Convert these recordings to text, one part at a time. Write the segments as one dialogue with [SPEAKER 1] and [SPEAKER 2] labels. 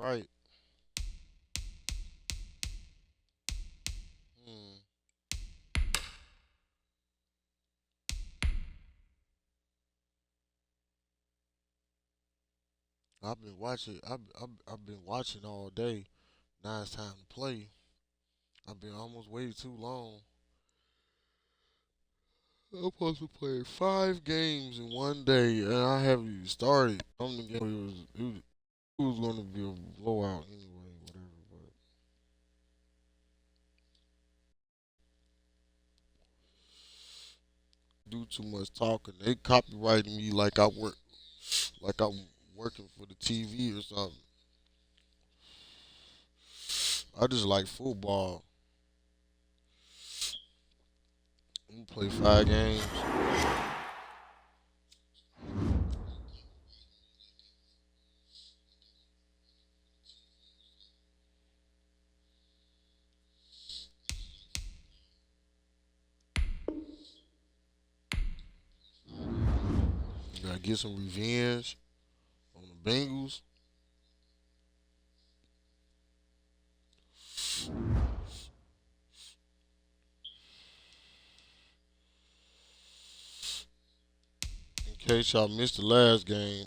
[SPEAKER 1] Right. Hmm. I've been watching. I've been watching all day. Now it's time to play. I've been almost waiting too long. I'm supposed to play 5 games in one day, and I haven't even started. I'm the game. It was going to be a blowout anyway. Whatever. But do too much talking. They copyrighting me like I'm working for the TV or something. I just like football. I'm gonna play 5 games. Gotta get some revenge on the Bengals. In case y'all missed the last game,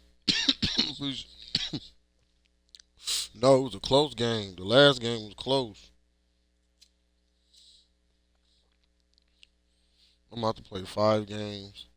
[SPEAKER 1] no, it was a close game. The last game was close. I'm about to play 5 games.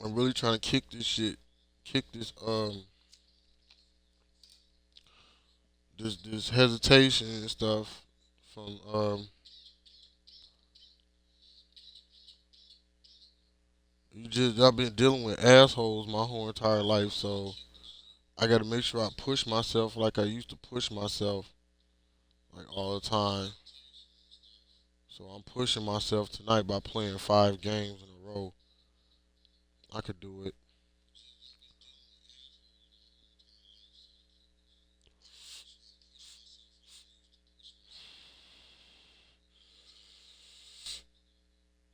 [SPEAKER 1] I'm really trying to kick this shit, kick this hesitation and stuff from you just I've been dealing with assholes my whole entire life, so I got to make sure I push myself like I used to push myself like all the time. So I'm pushing myself tonight by playing 5 games in a row. I could do it.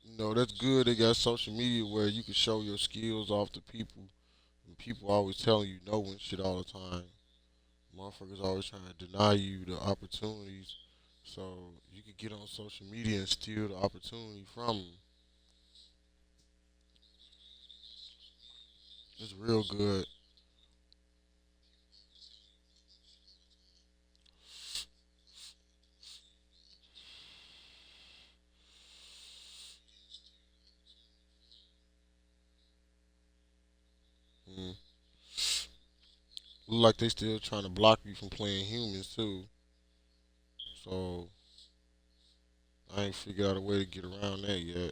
[SPEAKER 1] You know, that's good. They got social media where you can show your skills off to people. And people always telling you no and shit all the time. Motherfuckers always trying to deny you the opportunities. So you could get on social media and steal the opportunity from them. It's real good. Mm. Look like they still trying to block you from playing humans too. So I ain't figured out a way to get around that yet.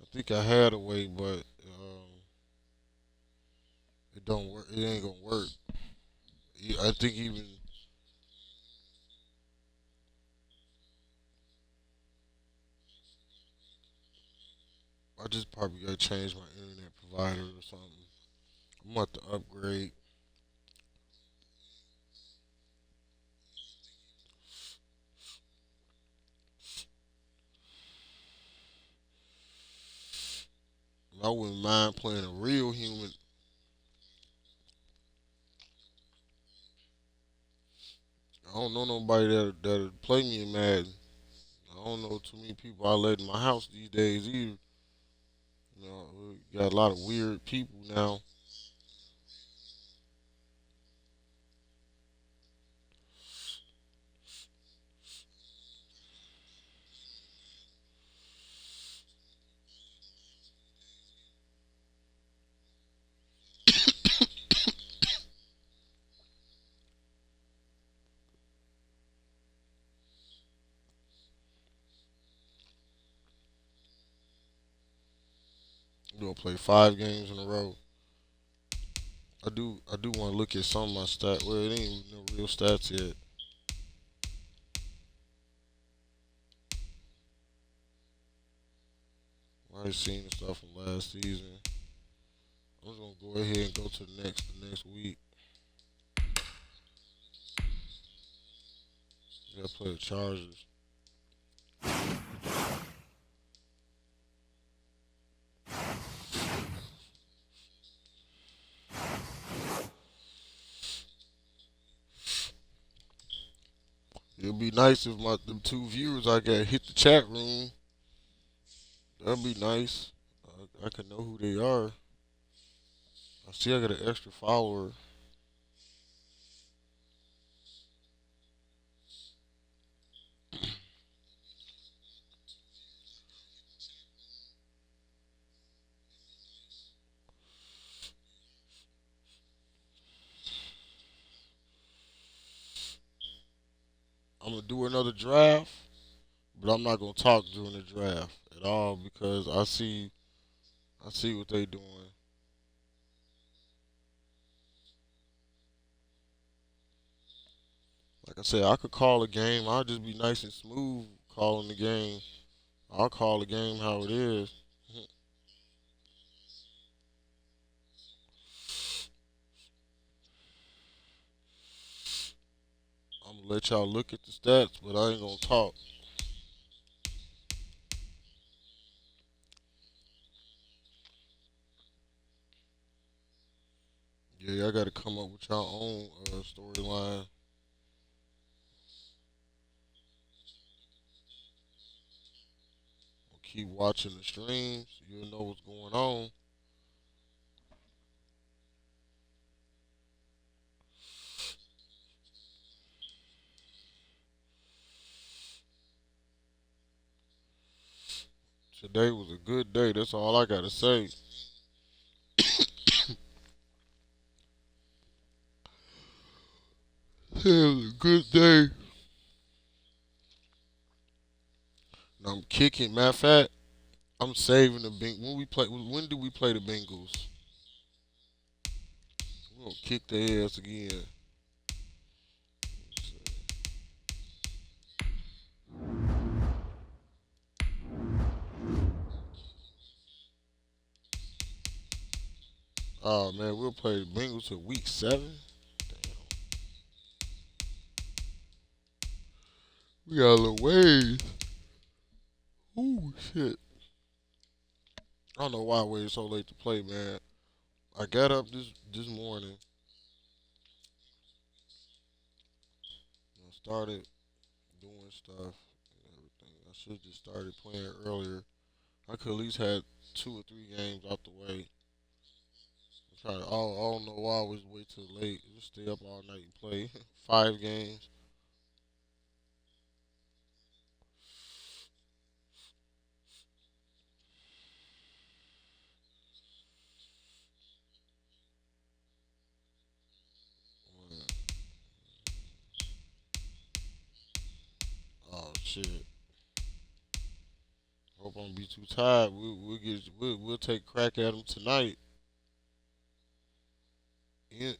[SPEAKER 1] I think I had a way, but it don't work. It ain't gonna work. I think even I just probably gotta change my internet provider or something. I'm about to upgrade. I wouldn't mind playing a real human. I don't know nobody that'll play me in Madden. I don't know too many people I let in my house these days either. You know, we got a lot of weird people now. I'm gonna play 5 games in a row. I do want to look at some of my stats. Well, it ain't no real stats yet. I already seen the stuff from last season. I'm just gonna go ahead and go to the next week. Yeah, play the Chargers. It'd be nice if my them two viewers I got hit the chat room. That'd be nice. I can know who they are. I see I got an extra follower. I'm gonna do another draft, but I'm not gonna talk during the draft at all because I see what they doing. Like I said, I could call a game. I'll just be nice and smooth calling the game. I'll call the game how it is. I'm gonna let y'all look at the stats, but I ain't gonna talk. Yeah, y'all gotta come up with your own storyline. Keep watching the streams. You'll know what's going on. Today was a good day. That's all I gotta say. It was a good day. And I'm kicking. Matter of fact, I'm saving the Bengals. When we play, when do we play the Bengals? We're gonna kick their ass again. Oh man, we'll play the Bengals till week 7. Damn, we got a little ways. Ooh shit. I don't know why I waited so late to play, man. I got up this morning and started doing stuff and everything. I should just started playing earlier. I could at least had 2 or 3 games out the way. I don't know why I always wait till late. Just stay up all night and play 5 games. Oh shit. Hope I don't be too tired. We'll take a crack at them tonight in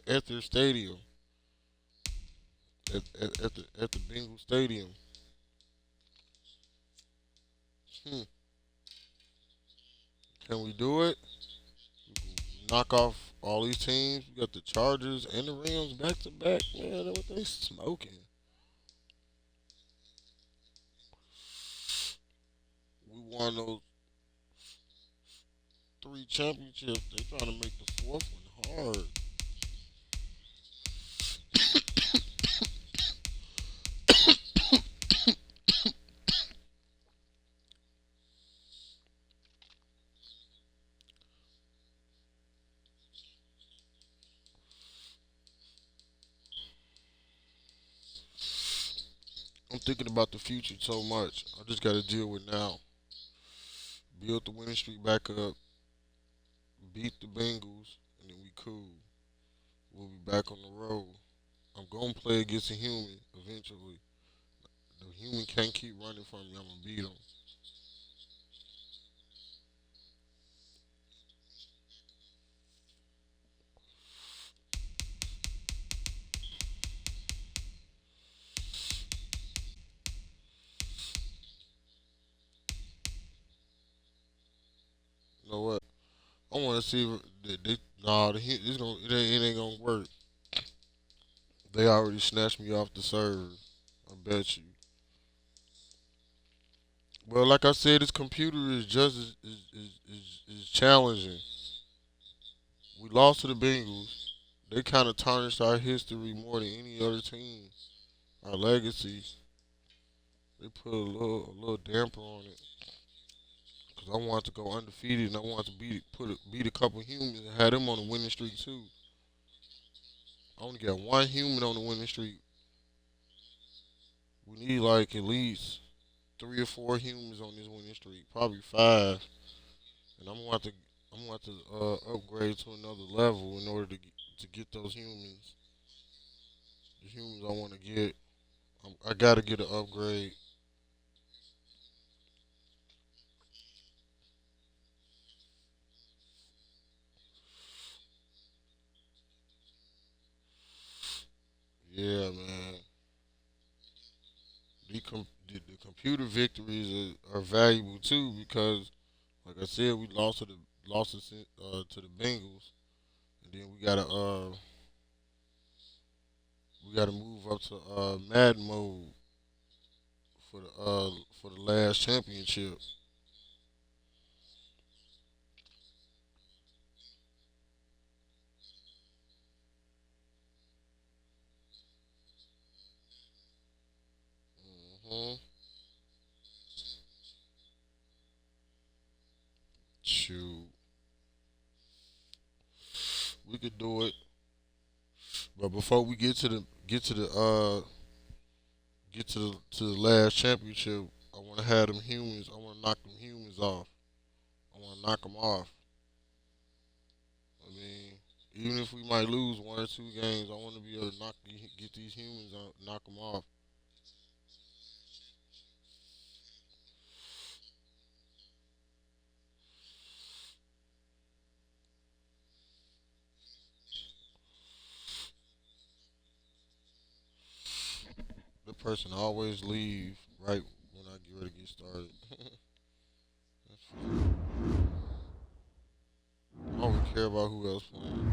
[SPEAKER 1] at their stadium at the Bengal Stadium. Hmm. Can we do it? Knock off all these teams. We got the Chargers and the Rams back to back. Man, what they smoking? We won those 3 championships. They trying to make the fourth one hard. I'm thinking about the future so much. I just got to deal with now. Build the winning streak back up. Beat the Bengals, and then we cool. We'll be back on the road. I'm gonna play against a human eventually. The human can't keep running from me. I'm gonna beat him. You know what? I want receiver, it ain't gonna work. They already snatched me off the serve. I bet you. Well, like I said, this computer is just is challenging. We lost to the Bengals. They kind of tarnished our history more than any other team. Our legacy. They put a little damper on it. Cause I wanted to go undefeated and I wanted to beat a couple humans and have them on the winning streak too. I only got one human on the winning streak. We need like at least 3 or 4 humans on this winning streak, probably 5. And I'm gonna have to upgrade to another level in order to get those humans. The humans I want to get, I gotta get an upgrade. Yeah, man. The computer victories are valuable too because, like I said, we to the Bengals, and then we gotta move up to Madden mode for the last championship. Hmm. Shoot, we could do it, but before we get to the last championship, I want to have them humans. I want to knock them humans off. I want to knock them off. I mean, even if we might lose 1 or 2 games, I want to be able to get these humans out, knock them off. The person always leave right when I get ready to get started. That's funny. I don't really care about who else playing.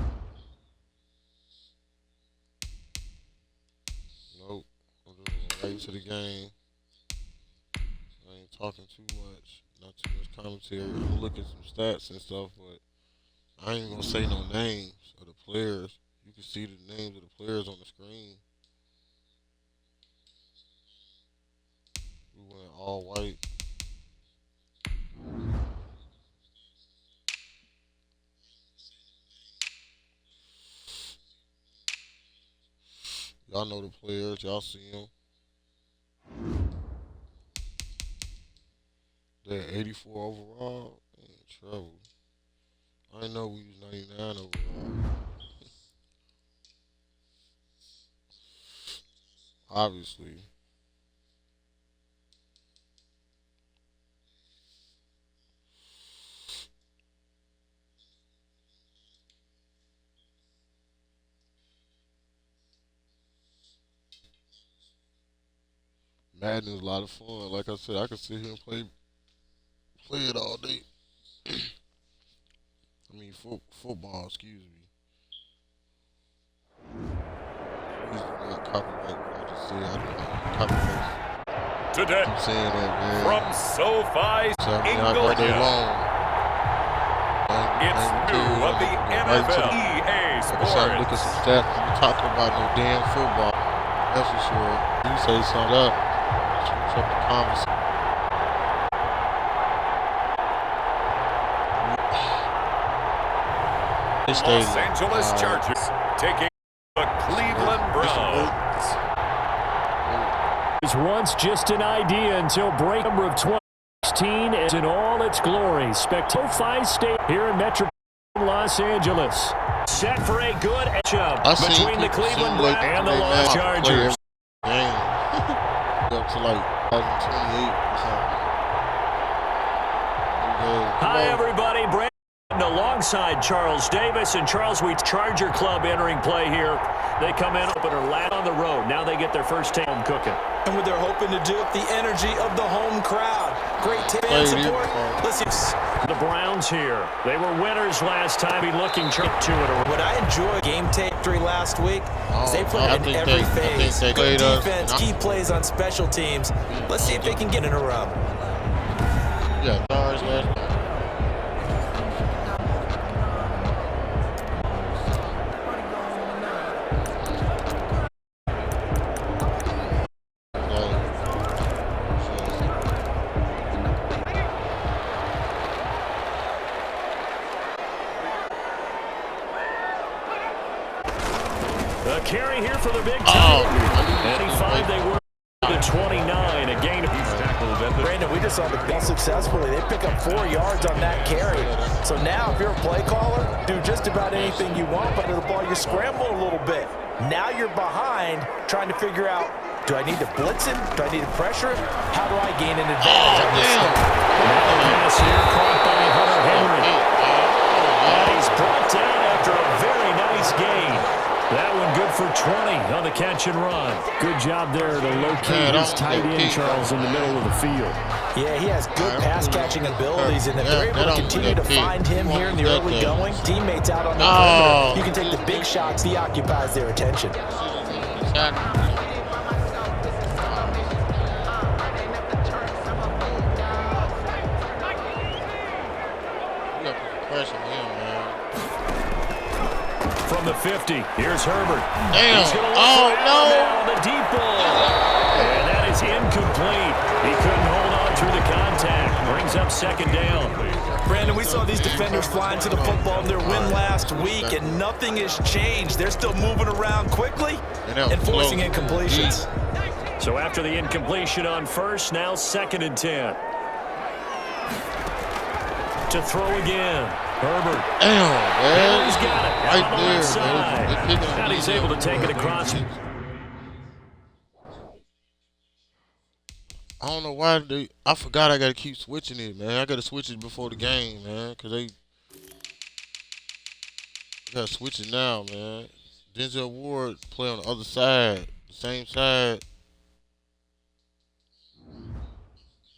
[SPEAKER 1] Nope. I'm just going right to the game. I ain't talking too much. Not too much commentary. I'm gonna look at some stats and stuff, but I ain't gonna say no names of the players. You can see the names of the players on the screen. We went all white. Y'all know the players. Y'all see them. They're 84 overall. They in trouble. I didn't know we was 99 overall. Obviously. Madden is a lot of fun. Like I said, I could sit here and play it all day. I mean, football, excuse me. Please do not copyright what I just said. I don't have copyright.
[SPEAKER 2] Today,
[SPEAKER 1] I'm saying that, man.
[SPEAKER 2] from SoFi Inglewood, it's new of the NFL EA
[SPEAKER 1] Like I said, I'm looking at
[SPEAKER 2] Sports.
[SPEAKER 1] some stats. You talking about no damn football. That's for sure. You say something up. Switch up the conversation.
[SPEAKER 2] Los Angeles Chargers taking the Cleveland Browns.
[SPEAKER 3] Was once just an idea until break number of 2016 is in all its glory. SoFi State here in Metro Los Angeles. Set for a good matchup between the Cleveland Browns and the Los Chargers.
[SPEAKER 1] Game. Up to like 2028 or something.
[SPEAKER 3] Hi, everybody. Brandon alongside Charles Davis. And Charles, we Charger Club entering play here. They come in opener last on the road. Now they get their first home cooking.
[SPEAKER 4] And what they're hoping to do with the energy of the home crowd. great fan support. Listen,
[SPEAKER 3] the Browns here. They were winners last time. Be looking to it.
[SPEAKER 4] What I enjoyed game tape 3 last week is they put it in every phase. Good defense, key plays on special teams. Let's see if they can get in a row.
[SPEAKER 1] Yeah, stars last night.
[SPEAKER 3] The carry here for the big time. 85, they were to 29. A gain.
[SPEAKER 4] Brandon, we just saw the ball successfully. They pick up 4 yards on that carry. So now, if you're a play caller, do just about anything you want, but the ball, you scramble a little bit. Now you're behind, trying to figure out, do I need to blitz him? Do I need to pressure him? How do I gain an advantage on this stuff?
[SPEAKER 3] Pass here caught by Hunter Henry. And he's brought down after a very nice gain. That one good for 20 on the catch and run. Good job there to locate his tight end, Charles, in the middle of the field.
[SPEAKER 4] Yeah, he has good pass-catching abilities, and if they're able to continue to find him here in the early going, teammates out on the perimeter, you can take the big shots. He occupies their attention.
[SPEAKER 3] From the 50, here's Herbert.
[SPEAKER 1] Damn.
[SPEAKER 3] He's going to look for now on the deep ball. And that is incomplete. He couldn't hold on through the contact. Brings up second down.
[SPEAKER 4] Brandon, we saw these defenders flying to the football in their win last week, and nothing has changed. They're still moving around quickly and forcing incompletions.
[SPEAKER 3] So after the incompletion on first, now 2nd and 10. To throw again. Herbert.
[SPEAKER 1] Damn,
[SPEAKER 3] He's got it.
[SPEAKER 1] Right
[SPEAKER 3] on the
[SPEAKER 1] there,
[SPEAKER 3] left side.
[SPEAKER 1] man.
[SPEAKER 3] And he's able to take it across.
[SPEAKER 1] I don't know why I forgot I gotta keep switching it, man. I gotta switch it before the game, man, cause I gotta switch it now, man. Denzel Ward play on the other side, the same side.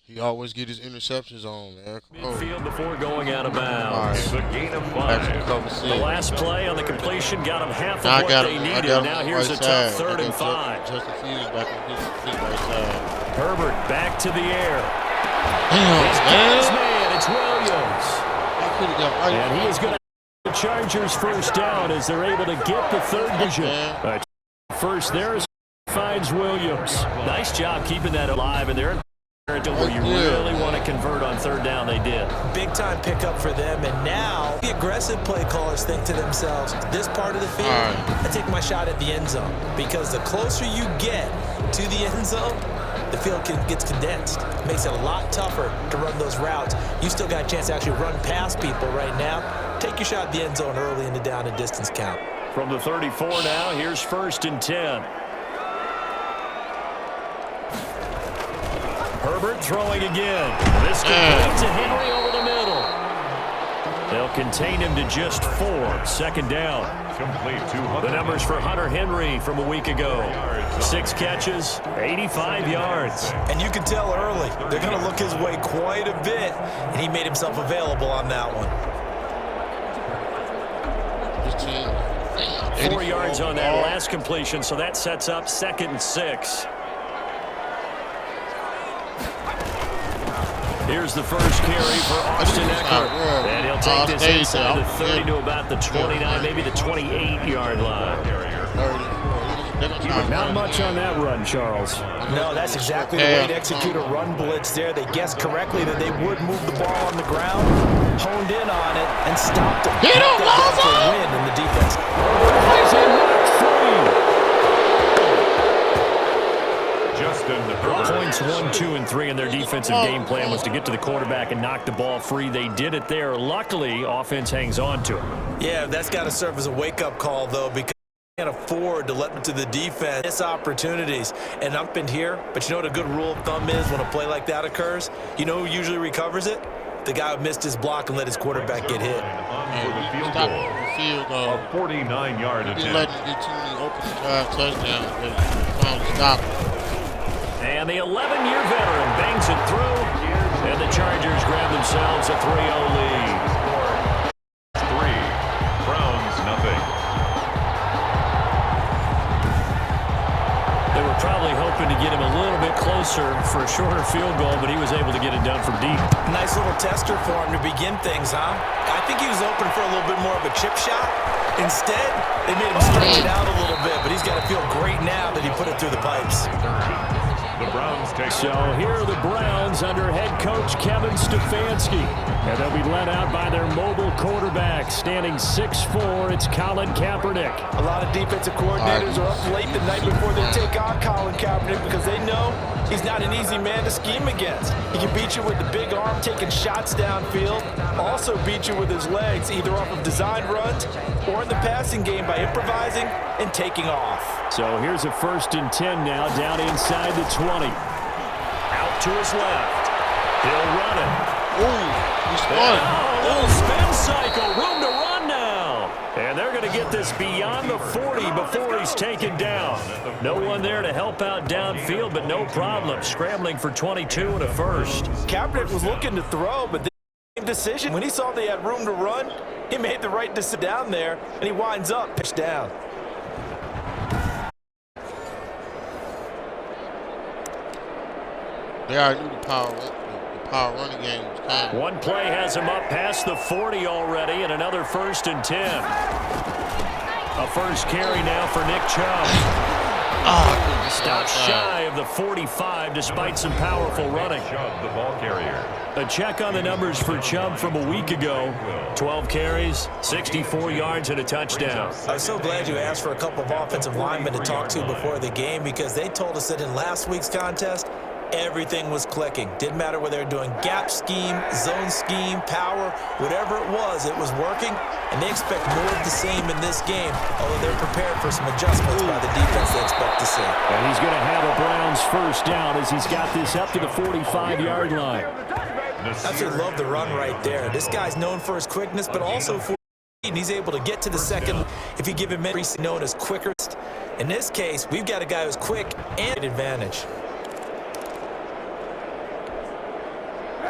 [SPEAKER 1] He always get his interceptions on, man.
[SPEAKER 3] Midfield before going out of bounds.
[SPEAKER 1] Right.
[SPEAKER 3] A gain of 5. The last play on the completion got him half of what they needed. Now here's a tough 3rd and 5.
[SPEAKER 1] Justin Fields back on his right side.
[SPEAKER 3] Herbert back to the air.
[SPEAKER 1] Damn,
[SPEAKER 3] His man, it's Williams. And he is going to the Chargers first down as they're able to get the 3rd vision. First there is finds Williams. Nice job keeping that alive, and they're in where you really want to convert on 3rd down. They did.
[SPEAKER 4] Big time pickup for them, and now the aggressive play callers think to themselves, this part of the field, I take my shot at the end zone, because the closer you get to the end zone, the field gets condensed. It makes it a lot tougher to run those routes. You still got a chance to actually run past people right now. Take your shot at the end zone early in the down and distance count.
[SPEAKER 3] From the 34 now, here's 1st and 10. Herbert throwing again. This complete to Henry over the middle. They'll contain him to just 4. 2nd down. The numbers for Hunter Henry from a week ago. 6 catches, 85 yards.
[SPEAKER 4] And you can tell early, they're going to look his way quite a bit, and he made himself available on that one.
[SPEAKER 3] 4 yards on that last completion, so that sets up 2nd and 6. Here's the first carry for Austin Eckler. And he'll take this inside the 30 to about the 29, maybe the 28-yard line. Not much on that run, Charles.
[SPEAKER 4] No, that's exactly the way to execute a run blitz there. They guessed correctly that they would move the ball on the ground, honed in on it, and stopped them.
[SPEAKER 1] Get him,
[SPEAKER 4] for a win in the defense.
[SPEAKER 3] Points 1, 2, and 3 in their defensive game plan was to get to the quarterback and knock the ball free. They did it there. Luckily, offense hangs on to it.
[SPEAKER 4] Yeah, that's got to serve as a wake-up call, though, because you can't afford to let them to the defense miss opportunities. And up in here, but you know what a good rule of thumb is when a play like that occurs? You know who usually recovers it? The guy who missed his block and let his quarterback get hit.
[SPEAKER 2] A 49-yard attempt.
[SPEAKER 1] He let him get too many open drive touchdowns, but finally stopped.
[SPEAKER 3] And the 11-year veteran bangs it through, and the Bears a 3-0 lead.
[SPEAKER 2] 3, Browns nothing.
[SPEAKER 3] They were probably hoping to get him a little bit closer for a shorter field goal, but he was able to get it done from deep.
[SPEAKER 4] Nice little tester for him to begin things, huh? I think he was open for a little bit more of a chip shot. Instead, they made him stretch it out a little bit, but he's got to feel great now that he put it through the pipes.
[SPEAKER 2] The Browns take.
[SPEAKER 3] So here are the Browns under head coach Kevin Stefanski. And they'll be led out by their mobile quarterback, standing 6'4". It's Colin Kaepernick.
[SPEAKER 4] A lot of defensive coordinators are up late the night before they take on Colin Kaepernick because they know he's not an easy man to scheme against. He can beat you with the big arm, taking shots downfield, also beat you with his legs, either off of designed runs or in the passing game by improvising and taking off.
[SPEAKER 3] So here's a 1st and 10 now, down inside the 20. Out to his left. He'll run it.
[SPEAKER 1] Ooh, he spun.
[SPEAKER 3] Oh, little spin cycle. Room to run now. And they're going to get this beyond the 40 before he's taken down. No one there to help out downfield, but no problem. Scrambling for 22 and a first.
[SPEAKER 4] Kaepernick was looking to throw, but the decision, when he saw they had room to run, he made the right decision down there, and he winds up pitched down.
[SPEAKER 1] They already knew the power running game was coming.
[SPEAKER 3] One play has him up past the 40 already, and another 1st and 10. A first carry now for Nick Chubb. Stopped shy of the 45 despite some powerful running.
[SPEAKER 2] Chubb, the ball carrier.
[SPEAKER 3] A check on the numbers for Chubb from a week ago. 12 carries, 64 yards, and a touchdown.
[SPEAKER 4] I'm so glad you asked for a couple of offensive linemen to talk to before the game because they told us that in last week's contest, everything was clicking. Didn't matter whether they were doing gap scheme, zone scheme, power, whatever it was working, and they expect more of the same in this game, although they're prepared for some adjustments by the defense they expect to see.
[SPEAKER 3] And he's going to have a Browns first down as he's got this up to the 45-yard line.
[SPEAKER 4] I absolutely love the run right there. This guy's known for his quickness, but also for and he's able to get to the second if you give him entry known as quicker. In this case, we've got a guy who's quick and advantage.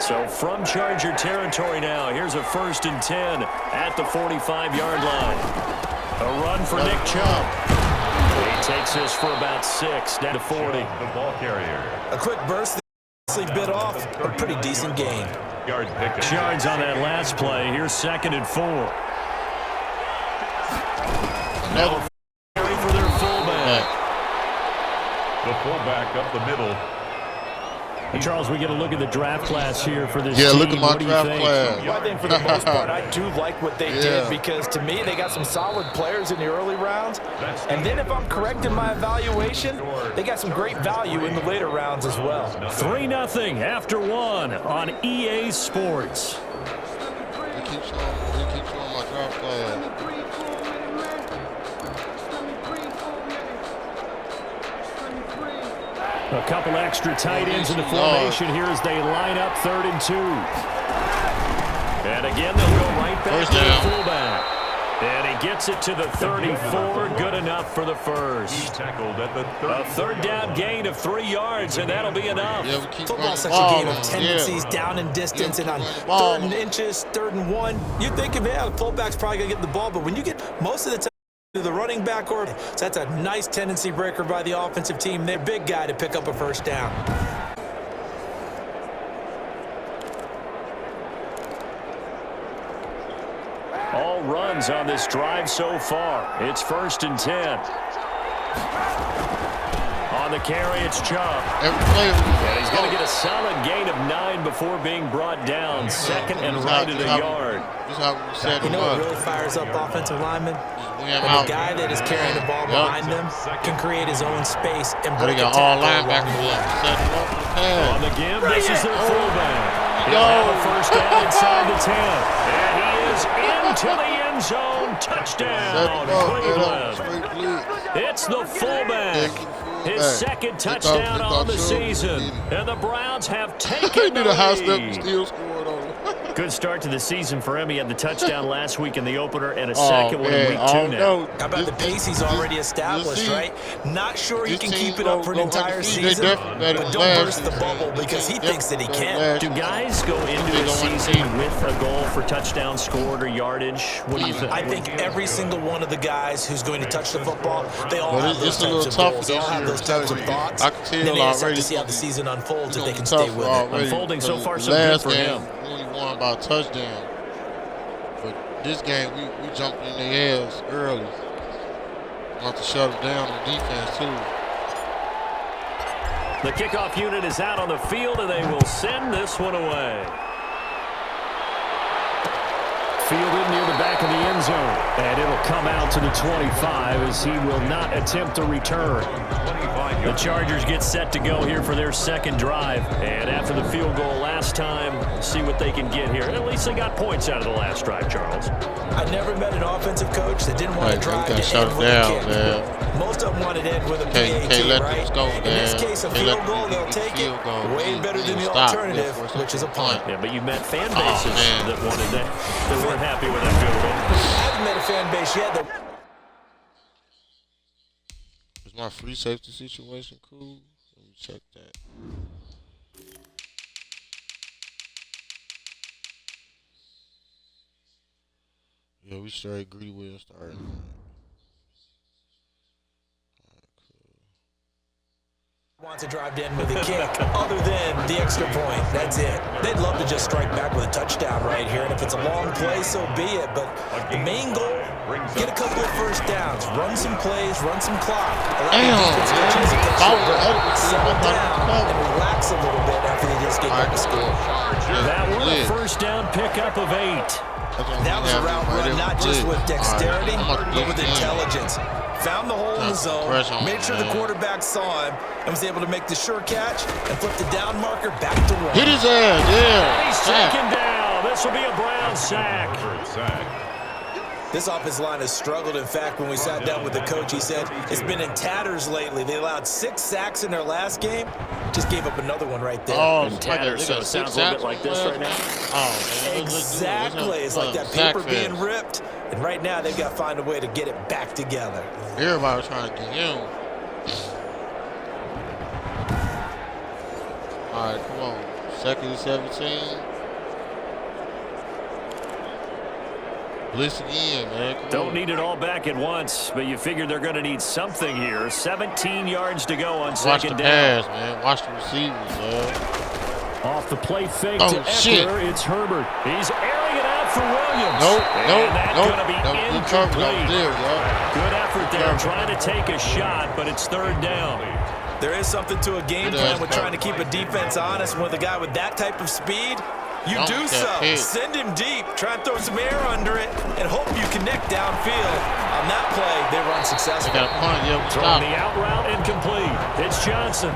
[SPEAKER 3] So from Charger territory now, here's a 1st and 10 at the 45-yard line. A run for Nick Chubb. He takes this for about 6, down to 40.
[SPEAKER 2] The ball carrier.
[SPEAKER 4] A quick burst that bit off, a pretty decent gain.
[SPEAKER 2] Yard pick.
[SPEAKER 3] Yards on that last play. Here's 2nd and 4. Now carry for their fullback.
[SPEAKER 2] The fullback up the middle.
[SPEAKER 3] And Charles, we get a look at the draft class here for this
[SPEAKER 1] team.
[SPEAKER 3] Yeah,
[SPEAKER 1] look at my draft class.
[SPEAKER 4] Well, I think for the most part, I do like what they did because, to me, they got some solid players in the early rounds. And then if I'm correct in my evaluation, they got some great value in the later rounds as well.
[SPEAKER 3] 3-0 after 1 on EA Sports.
[SPEAKER 1] He keeps showing my draft class.
[SPEAKER 3] A couple extra tight ends in the formation here as they line up 3rd and 2. And again, they'll go right back to the fullback. And he gets it to the 34. Good enough for the first.
[SPEAKER 2] He tackled at the 30.
[SPEAKER 3] A 3rd down gain of 3 yards, and that'll be enough.
[SPEAKER 1] Yeah, we keep
[SPEAKER 4] Football's such a game of tendencies, down in distance, and on 3rd and inches, 3rd and 1. You think of, the fullback's probably going to get the ball, but when you get most of the time, the running back, or so that's a nice tendency breaker by the offensive team. They're a big guy to pick up a first down.
[SPEAKER 3] All runs on this drive so far. It's 1st and 10. On the carry, it's Chubb. And he's going to get a solid gain of 9 before being brought down. 2nd and right at a yard.
[SPEAKER 4] You know what really fires up offensive linemen? And the guy that is carrying the ball behind them can create his own space and break a tackle along the way.
[SPEAKER 3] On the give, this is their fullback. He'll have a first down inside the 10. And he is into the end zone. Touchdown, Cleveland. It's the fullback. His 2nd touchdown on the season. And the Browns have taken the lead.
[SPEAKER 1] Still scored on him.
[SPEAKER 3] Good start to the season for him. He had the touchdown last week in the opener and a second one in week 2 now.
[SPEAKER 1] No.
[SPEAKER 4] How about the pace he's already established, right? Not sure he can keep it up for an entire season, but don't burst the bubble because he thinks that he can.
[SPEAKER 3] Do guys go into a season with a goal for touchdown scored or yardage? What do you think?
[SPEAKER 4] I think every single one of the guys who's going to touch the football, they all have those types of goals. They all have those types of thoughts.
[SPEAKER 1] I can tell
[SPEAKER 4] Then they just have
[SPEAKER 1] already
[SPEAKER 4] to see how the season unfolds if they can stay with it.
[SPEAKER 3] Unfolding so far so good for him.
[SPEAKER 1] We only won by a touchdown. But this game, we jumped in their ass early. We have to shut them down on defense, too.
[SPEAKER 3] The kickoff unit is out on the field, and they will send this one away. Fielded near the back of the end zone. And it'll come out to the 25 as he will not attempt a return. The Chargers get set to go here for their second drive. And after the field goal last time, see what they can get here. And at least they got points out of the last drive, Charles.
[SPEAKER 4] I never met an offensive coach that didn't want to drive to
[SPEAKER 1] shut
[SPEAKER 4] end with
[SPEAKER 1] down,
[SPEAKER 4] a kick.
[SPEAKER 1] Man.
[SPEAKER 4] Most of them wanted to end with a
[SPEAKER 1] Can't
[SPEAKER 4] PAT,
[SPEAKER 1] let
[SPEAKER 4] right?
[SPEAKER 1] them go,
[SPEAKER 4] In this case, a field goal, they'll take it. Way better than the alternative, which is a punt.
[SPEAKER 3] Yeah, but you met fan bases that wanted that weren't happy with that field goal.
[SPEAKER 4] I haven't met a fan base yet that...
[SPEAKER 1] Is my free safety situation cool? Let me check that. Yeah, we straight. Greedy Will starting.
[SPEAKER 4] Wants to drive in with a kick other than the extra point. That's it. They'd love to just strike back with a touchdown right here, and if it's a long play, so be it. But the main goal, get a couple of first downs, run some plays, run some clock. Settle down and relax a little bit after they just get back to score.
[SPEAKER 3] That was a first down pickup of 8.
[SPEAKER 4] That was a route run, not just with dexterity, but with intelligence. Found the hole in the zone, made sure the quarterback saw him, and was able to make the sure catch and flip the down marker back to 1.
[SPEAKER 1] Hit his ass, yeah.
[SPEAKER 3] And he's taken down. This will be a Brown sack.
[SPEAKER 4] This offensive line has struggled. In fact, when we sat down with the coach, he said it's been in tatters lately. They allowed 6 sacks in their last game. Just gave up another one right there.
[SPEAKER 1] Oh,
[SPEAKER 3] in tatters, so it sounds a little bit like this right now.
[SPEAKER 1] Oh, man.
[SPEAKER 4] Exactly. It's like that paper being ripped. And right now, they've got to find a way to get it back together.
[SPEAKER 1] Everybody was trying to get him. All right, come on. 2nd and 17. Blitz again, man.
[SPEAKER 3] Don't need it all back at once, but you figure they're going to need something here. 17 yards to go on second down.
[SPEAKER 1] Watch the pass, man. Watch the receivers, man.
[SPEAKER 3] Off the play fake to Eckler, it's Herbert. He's airing it out for Williams.
[SPEAKER 1] Nope.
[SPEAKER 3] That's going to be incomplete. Good effort there, trying to take a shot, but it's third down.
[SPEAKER 4] There is something to a game plan with trying to keep a defense honest. With a guy with that type of speed, you do so. Send him deep. Try and throw some air under it and hope you connect downfield. On that play, they run successful.
[SPEAKER 1] They got a punt,
[SPEAKER 3] Throwing the out route incomplete. It's Johnson.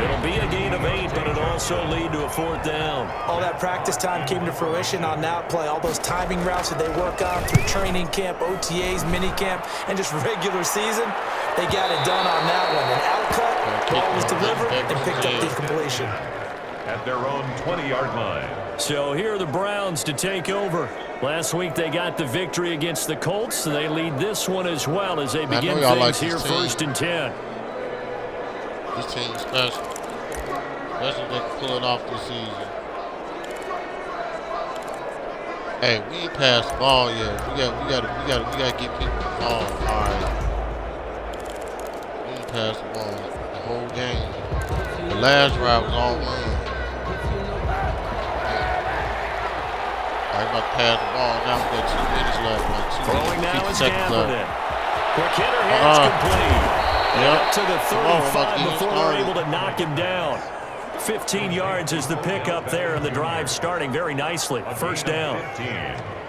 [SPEAKER 3] It'll be a gain of 8, but it'll also lead to a 4th down.
[SPEAKER 4] All that practice time came to fruition on that play. All those timing routes that they work on through training camp, OTAs, mini camp, and just regular season, they got it done on that one. An out cut, ball was delivered, and picked up the completion.
[SPEAKER 2] At their own 20-yard line.
[SPEAKER 3] So here are the Browns to take over. Last week they got the victory against the Colts, so they lead this one as well as they begin things here 1st and 10.
[SPEAKER 1] This team is special. Especially if they can pull it off this season. Hey, we ain't passed the ball yet. We gotta get people the ball. All right. We ain't passed the ball the whole game. The last drive was all run. I about to pass the ball. Now we got 2 minutes left.
[SPEAKER 3] Throwing now is Kaepernick. Quick hitter hits complete. Up to the 35 before they're able to knock him down. 15 yards is the pickup there, and the drive starting very nicely. 1st down.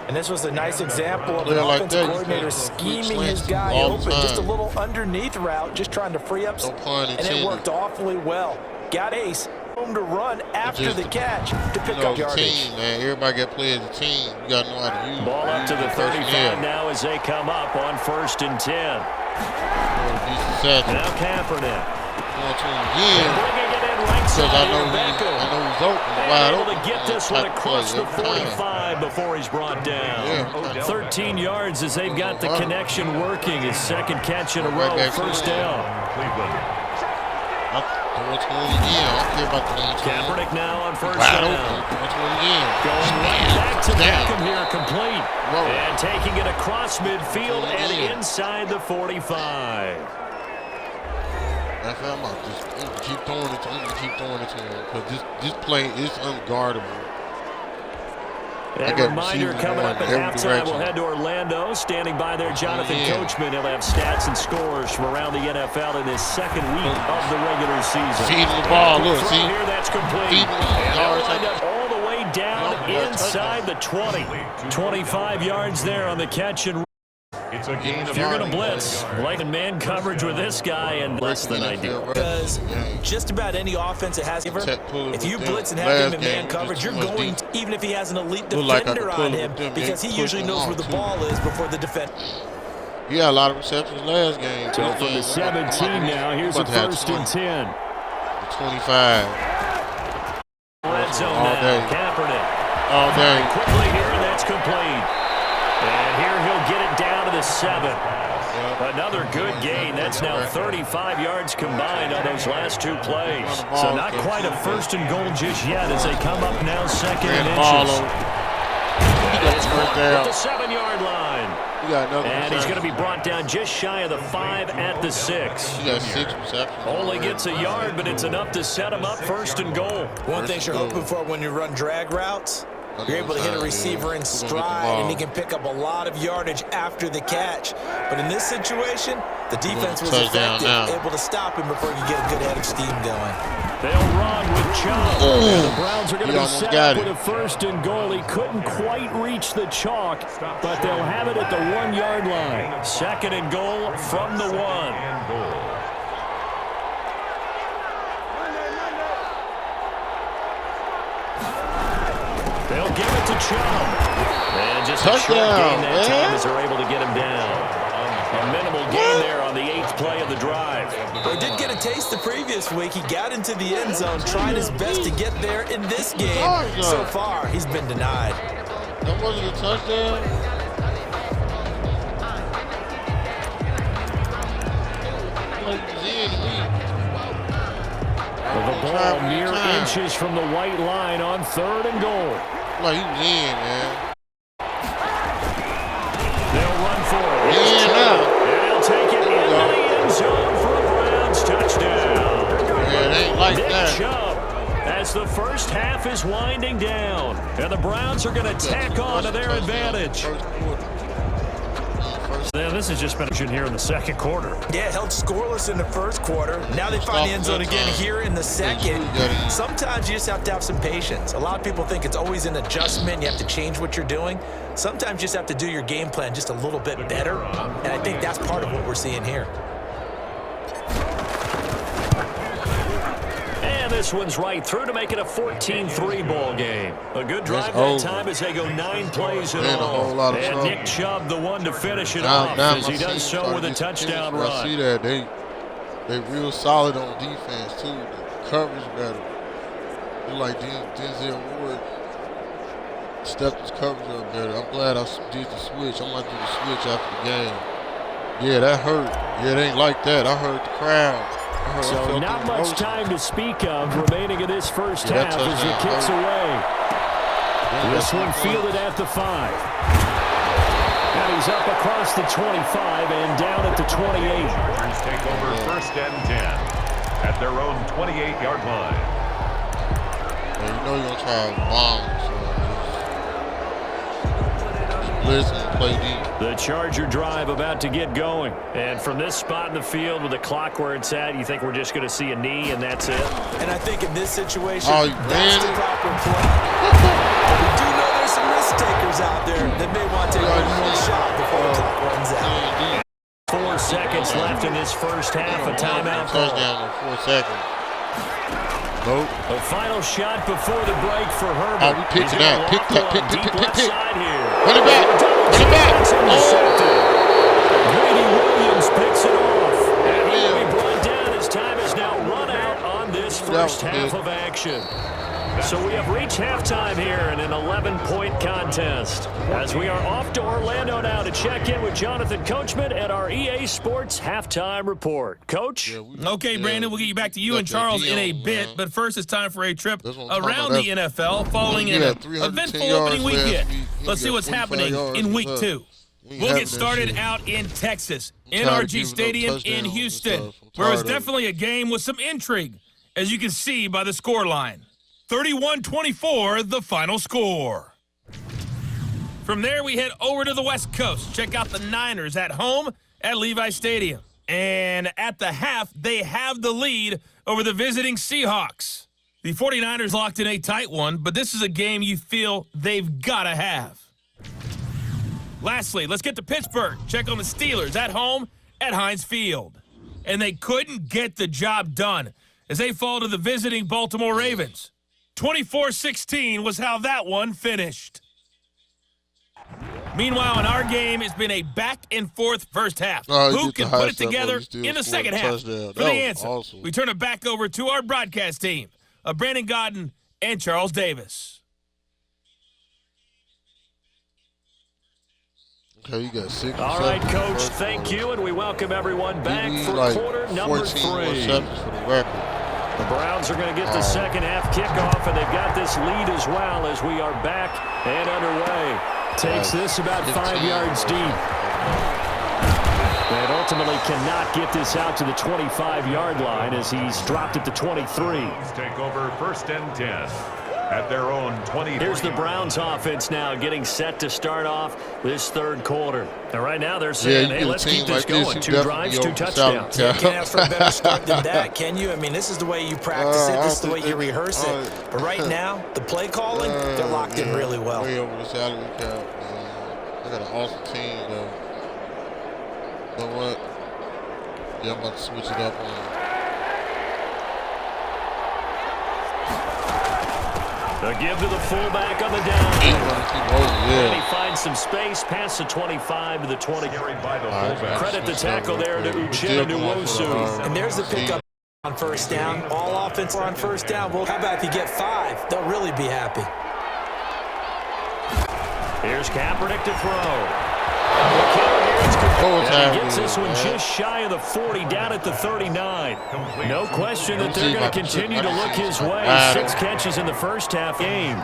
[SPEAKER 4] And this was a nice example of an offensive coordinator scheming his guy open. Just a little underneath route, just trying to free up. And it worked awfully well. Got Ace home to run after the catch to pick up yardage.
[SPEAKER 1] Team, man. Everybody got to play as a team. You got to know how to use
[SPEAKER 3] Ball up to the 35 now as they come up on 1st and 10. Now Kaepernick.
[SPEAKER 1] Bringing
[SPEAKER 3] it in right
[SPEAKER 1] because
[SPEAKER 3] side
[SPEAKER 1] I
[SPEAKER 3] here,
[SPEAKER 1] know
[SPEAKER 3] Beckham.
[SPEAKER 1] he's open, wide
[SPEAKER 3] And able
[SPEAKER 1] open.
[SPEAKER 3] to get this one across the
[SPEAKER 1] every time.
[SPEAKER 3] 45 before he's brought down.
[SPEAKER 1] Yeah.
[SPEAKER 3] 13 yards as they've got the connection working. His second catch in a row, first down.
[SPEAKER 2] Cleveland.
[SPEAKER 1] I'm again. I don't care about the one.
[SPEAKER 3] Kaepernick now on first
[SPEAKER 1] Wide
[SPEAKER 3] down.
[SPEAKER 1] open. Again.
[SPEAKER 3] Going right back to
[SPEAKER 1] Down.
[SPEAKER 3] Beckham here, complete.
[SPEAKER 1] Whoa.
[SPEAKER 3] And taking it across midfield and inside the 45.
[SPEAKER 1] That's what I'm about. Just keep throwing it to him. Keep throwing it to him. Because this play is unguardable.
[SPEAKER 3] A reminder coming up at halftime, we'll head to Orlando. Standing by there, Jonathan Coachman. He'll have stats and scores from around the NFL in his second week of the regular season.
[SPEAKER 1] Feeding the ball. Look, see?
[SPEAKER 3] Here, that's complete.
[SPEAKER 1] Feeding the
[SPEAKER 3] And lined up all the way down inside the 20. 25 yards there on the catch and
[SPEAKER 2] It's a gain
[SPEAKER 3] if
[SPEAKER 2] of
[SPEAKER 3] you're going to
[SPEAKER 2] 40.
[SPEAKER 3] blitz, like man coverage with this guy and less than ideal.
[SPEAKER 4] Because just about any offense that has if you blitz and have him in man coverage, you're going to, even if he has an elite defender on him, because he usually knows where the ball is before the defender.
[SPEAKER 1] He had a lot of receptions last game.
[SPEAKER 3] So from the 17 now, here's a 1st and 10.
[SPEAKER 1] 25.
[SPEAKER 3] Red zone
[SPEAKER 1] All
[SPEAKER 3] now,
[SPEAKER 1] day.
[SPEAKER 3] Kaepernick.
[SPEAKER 1] All day.
[SPEAKER 3] Quickly here, and that's complete. And here he'll get it down to the 7. Another good gain. That's now 35 yards combined on those last two plays. So not quite a 1st and goal just yet as they come up now 2nd and inches. At the 7-yard line. And he's going to be brought down just shy of the 5 at the 6.
[SPEAKER 1] He got 6 receptions.
[SPEAKER 3] Only gets a yard, but it's enough to set him up 1st and goal.
[SPEAKER 4] One thing you're hoping for when you run drag routes, you're able to hit a receiver in stride, and he can pick up a lot of yardage after the catch. But in this situation, the defense was effective, able to stop him before you get a good head of steam going.
[SPEAKER 3] They'll run with Chubb. And the Browns are going to be set up with a 1st and goal. He couldn't quite reach the chalk, but they'll have it at the 1-yard line. 2nd and goal from the 1. They'll give it to Chubb. And just a short gain that time as they're able to get him down. A minimal gain there on the 8th play of the drive.
[SPEAKER 4] Well, he did get a taste the previous week. He got into the end zone, tried his best to get there in this game. So far, he's been denied.
[SPEAKER 1] That wasn't a touchdown.
[SPEAKER 3] The ball mere inches from the white line on 3rd and goal.
[SPEAKER 1] Like he was in, man.
[SPEAKER 3] They'll run for it.
[SPEAKER 1] And
[SPEAKER 3] he'll take it into the end zone for a Browns touchdown.
[SPEAKER 1] Yeah, it ain't like that.
[SPEAKER 3] Chubb, as the first half is winding down, and the Browns are going to tack on to their advantage. This has just been here in the 2nd quarter.
[SPEAKER 4] Yeah, held scoreless in the 1st quarter. Now they find the end zone again here in the 2nd. Sometimes you just have to have some patience. A lot of people think it's always an adjustment. You have to change what you're doing. Sometimes you just have to do your game plan just a little bit better, and I think that's part of what we're seeing here.
[SPEAKER 3] And this one's right through to make it a 14-3 ball game. A good drive that time as they go 9 plays in all. And Nick Chubb, the one to finish it off as he does so with a touchdown run.
[SPEAKER 1] I see that. They real solid on defense, too. The coverage better. They're like Denzel Ward. Stepped his coverage up better. I'm glad I did the switch. I might do the switch after the game. Yeah, that hurt. Yeah, it ain't like that. I heard the crowd.
[SPEAKER 3] So not much time to speak of remaining in this first half as he kicks away. This one fielded at the 5. And he's up across the 25 and down at the 28.
[SPEAKER 2] Browns take over 1st and 10 at their own 28-yard line.
[SPEAKER 1] Well, you know you're going to try to bomb, so listen and play deep.
[SPEAKER 3] The Charger drive about to get going. And from this spot in the field with the clock where it's at, you think we're just going to see a knee and that's it?
[SPEAKER 4] And I think in this situation,
[SPEAKER 1] that's
[SPEAKER 4] the proper play. But we do know there's some risk takers out there that may want to take one more shot before the clock runs out.
[SPEAKER 3] 4 seconds left in this first half. A timeout call.
[SPEAKER 1] Touchdown in 4 seconds. Nope.
[SPEAKER 3] A final shot before the break for Herbert.
[SPEAKER 1] Oh, we picked it up. Pick.
[SPEAKER 3] Here.
[SPEAKER 1] Run it back.
[SPEAKER 3] Grady Williams picks it off. And he'll be brought down as time is now run out on this first half of action. So we have reached halftime here in an 11-point contest. As we are off to Orlando now to check in with Jonathan Coachman at our EA Sports Halftime Report. Coach?
[SPEAKER 5] Okay, Brandon, we'll get you back to you and Charles in a bit, but first it's time for a trip around the NFL following an eventful opening weekend. Let's see what's happening in Week 2. We'll get started out in Texas, NRG Stadium in Houston, where it's definitely a game with some intrigue, as you can see by the scoreline. 31-24, the final score. From there, we head over to the West Coast. Check out the Niners at home at Levi Stadium. And at the half, they have the lead over the visiting Seahawks. The 49ers locked in a tight one, but this is a game you feel they've got to have. Lastly, let's get to Pittsburgh. Check on the Steelers at home at Heinz Field. And they couldn't get the job done as they fall to the visiting Baltimore Ravens. 24-16 was how that one finished. Meanwhile, in our game, it's been a back-and-forth first half. Who can put it together in the second half? For the answer, awesome. We turn it back over to our broadcast team of Brandon Godden and Charles Davis.
[SPEAKER 1] Okay, you got 6.
[SPEAKER 3] All right, Coach, thank you, and we welcome everyone back for quarter number 3.
[SPEAKER 1] For the record.
[SPEAKER 3] The Browns are going to get the second half kickoff, and they've got this lead as well as we are back and underway. Takes this about 5 yards deep. And ultimately cannot get this out to the 25-yard line as he's dropped it to 23.
[SPEAKER 2] Take over first and 10. At their own 20.
[SPEAKER 3] Here's the Browns offense now getting set to start off this third quarter. And right now they're saying, hey, let's keep this going. 2 drives, 2 touchdowns.
[SPEAKER 4] You can't ask for a better start than that, can you? I mean, this is the way you practice it. This is the way you rehearse it. But right now, the play calling, they're locked in really well.
[SPEAKER 1] Way over the salary cap. They got an awesome team, though. You know what? Yeah, I'm about to switch it up on them.
[SPEAKER 3] A give to the fullback on the down. And he finds some space past the 25 to the 20. Credit the tackle there to Uchenna Nwosu.
[SPEAKER 4] And there's the pickup on first down. All offense on first down. Well, how about if you get 5? They'll really be happy.
[SPEAKER 3] Here's Kaepernick to throw. And he gets this one just shy of the 40, down at the 39. No question that they're going to continue to look his way. 6 catches in the first half game.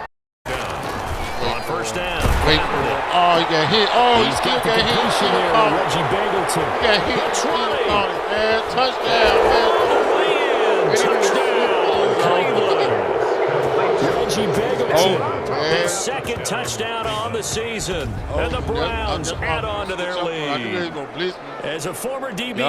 [SPEAKER 3] On first down.
[SPEAKER 1] Oh, he got hit. Oh,
[SPEAKER 3] he's got the completion there to Reggie Begelton.
[SPEAKER 1] He got hit.
[SPEAKER 3] That's right.
[SPEAKER 1] Man. Touchdown, man.
[SPEAKER 3] Touchdown, Cleveland. Reggie Begelton. His second touchdown on the season. And the Browns add on to their lead. As a former DB,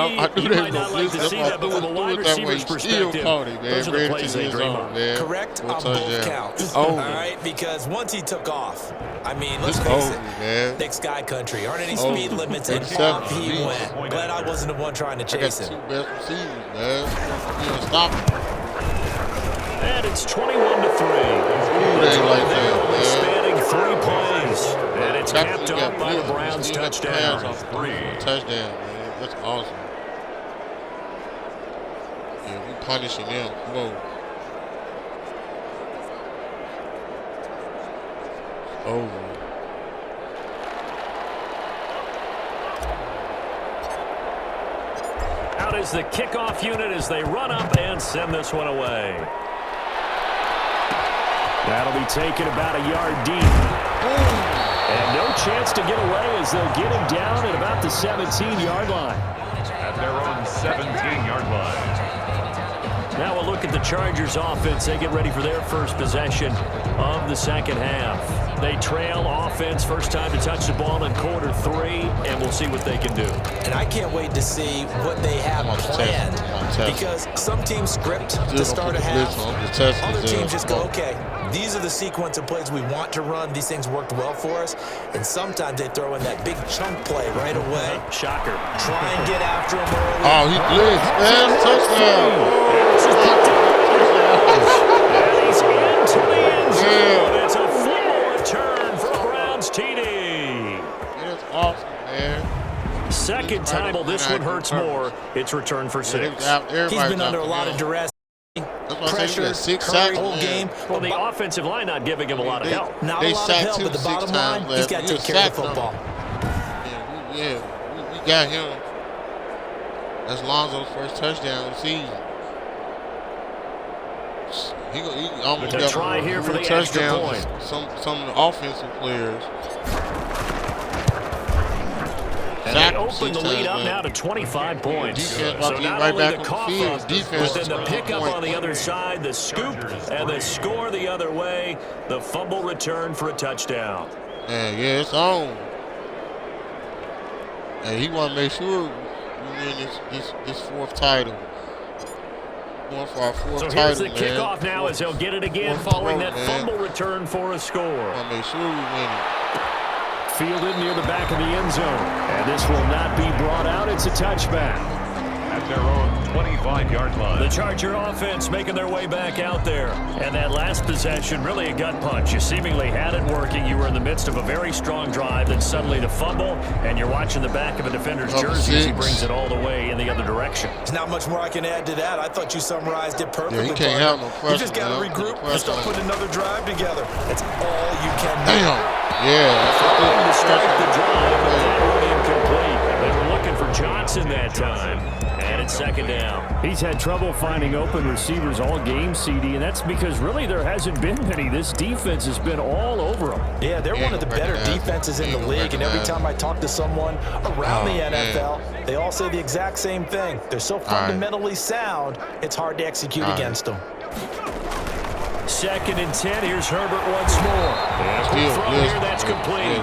[SPEAKER 3] you might not like to see that, but from a wide receiver's perspective, those are the plays they dream of.
[SPEAKER 4] Correct on both counts. All right, because once he took off, I mean, let's face it, Nick Sky Country, aren't any speed limits, and off he went. Glad I wasn't the one trying to chase him.
[SPEAKER 1] Stop.
[SPEAKER 3] And it's 21-3. They're spanning 3 plays. And it's capped off by the Browns touchdown.
[SPEAKER 1] Touchdown, man. That's awesome. Yeah, we punishing them. Come on. Over.
[SPEAKER 3] Out is the kickoff unit as they run up and send this one away. That'll be taken about a yard deep. And no chance to get away as they'll get him down at about the 17-yard line.
[SPEAKER 2] At their own 17-yard line.
[SPEAKER 3] Now we'll look at the Chargers offense. They get ready for their first possession of the second half. They trail offense, first time to touch the ball in quarter 3, and we'll see what they can do.
[SPEAKER 4] And I can't wait to see what they have planned. Because some teams script to start a half. Other teams just go, okay, these are the sequence of plays we want to run. These things worked well for us. And sometimes they throw in that big chunk play right away.
[SPEAKER 3] Shocker.
[SPEAKER 4] Try and get after him early.
[SPEAKER 1] Oh, he blitzed, man. Touchdown.
[SPEAKER 3] And he's into the end zone. It's a full return for a Browns TD.
[SPEAKER 1] That's awesome, man.
[SPEAKER 3] Second time, well, this one hurts more. It's returned for 6.
[SPEAKER 4] He's been under a lot of duress.
[SPEAKER 1] That's why
[SPEAKER 4] pressured, hurried whole game.
[SPEAKER 3] Well, the offensive line not giving him a lot of help.
[SPEAKER 4] Not a lot of help, but the bottom line, he's got to take care of the football.
[SPEAKER 1] We got him. That's Lonzo's first touchdown of the season. He almost got
[SPEAKER 3] try here for the
[SPEAKER 1] touchdown. Some of the offensive players.
[SPEAKER 3] And they open the lead up now to 25 points. So not only the cough up, but then the pickup on the other side, the scoop, and the score the other way, the fumble return for a touchdown.
[SPEAKER 1] Yeah, it's on. And he want to make sure we win this fourth title. Going for our fourth title,
[SPEAKER 3] here's the kickoff now as he'll get it again following that fumble return for a score.
[SPEAKER 1] Want to make sure we win it.
[SPEAKER 3] Fielded near the back of the end zone. And this will not be brought out. It's a touchback.
[SPEAKER 2] At their own 25-yard line.
[SPEAKER 3] The Charger offense making their way back out there. And that last possession, really a gut punch. You seemingly had it working. You were in the midst of a very strong drive. Then suddenly the fumble. And you're watching the back of a defender's jersey as he brings it all the way in the other direction.
[SPEAKER 4] There's not much more I can add to that. I thought you summarized it perfectly.
[SPEAKER 1] Yeah, you can't have no pressure.
[SPEAKER 4] You just got to regroup and start putting another drive together. That's all you can do.
[SPEAKER 1] Damn. Yeah.
[SPEAKER 3] To start the drive, but that one incomplete. They were looking for Johnson that time. And it's second down.
[SPEAKER 6] He's had trouble finding open receivers all game, CD, and that's because really there hasn't been many. This defense has been all over them.
[SPEAKER 4] Yeah, they're one of the better defenses in the league, and every time I talk to someone around the NFL, they all say the exact same thing. They're so fundamentally sound, it's hard to execute against them.
[SPEAKER 3] 2nd and 10. Here's Herbert once more. And from here, that's complete.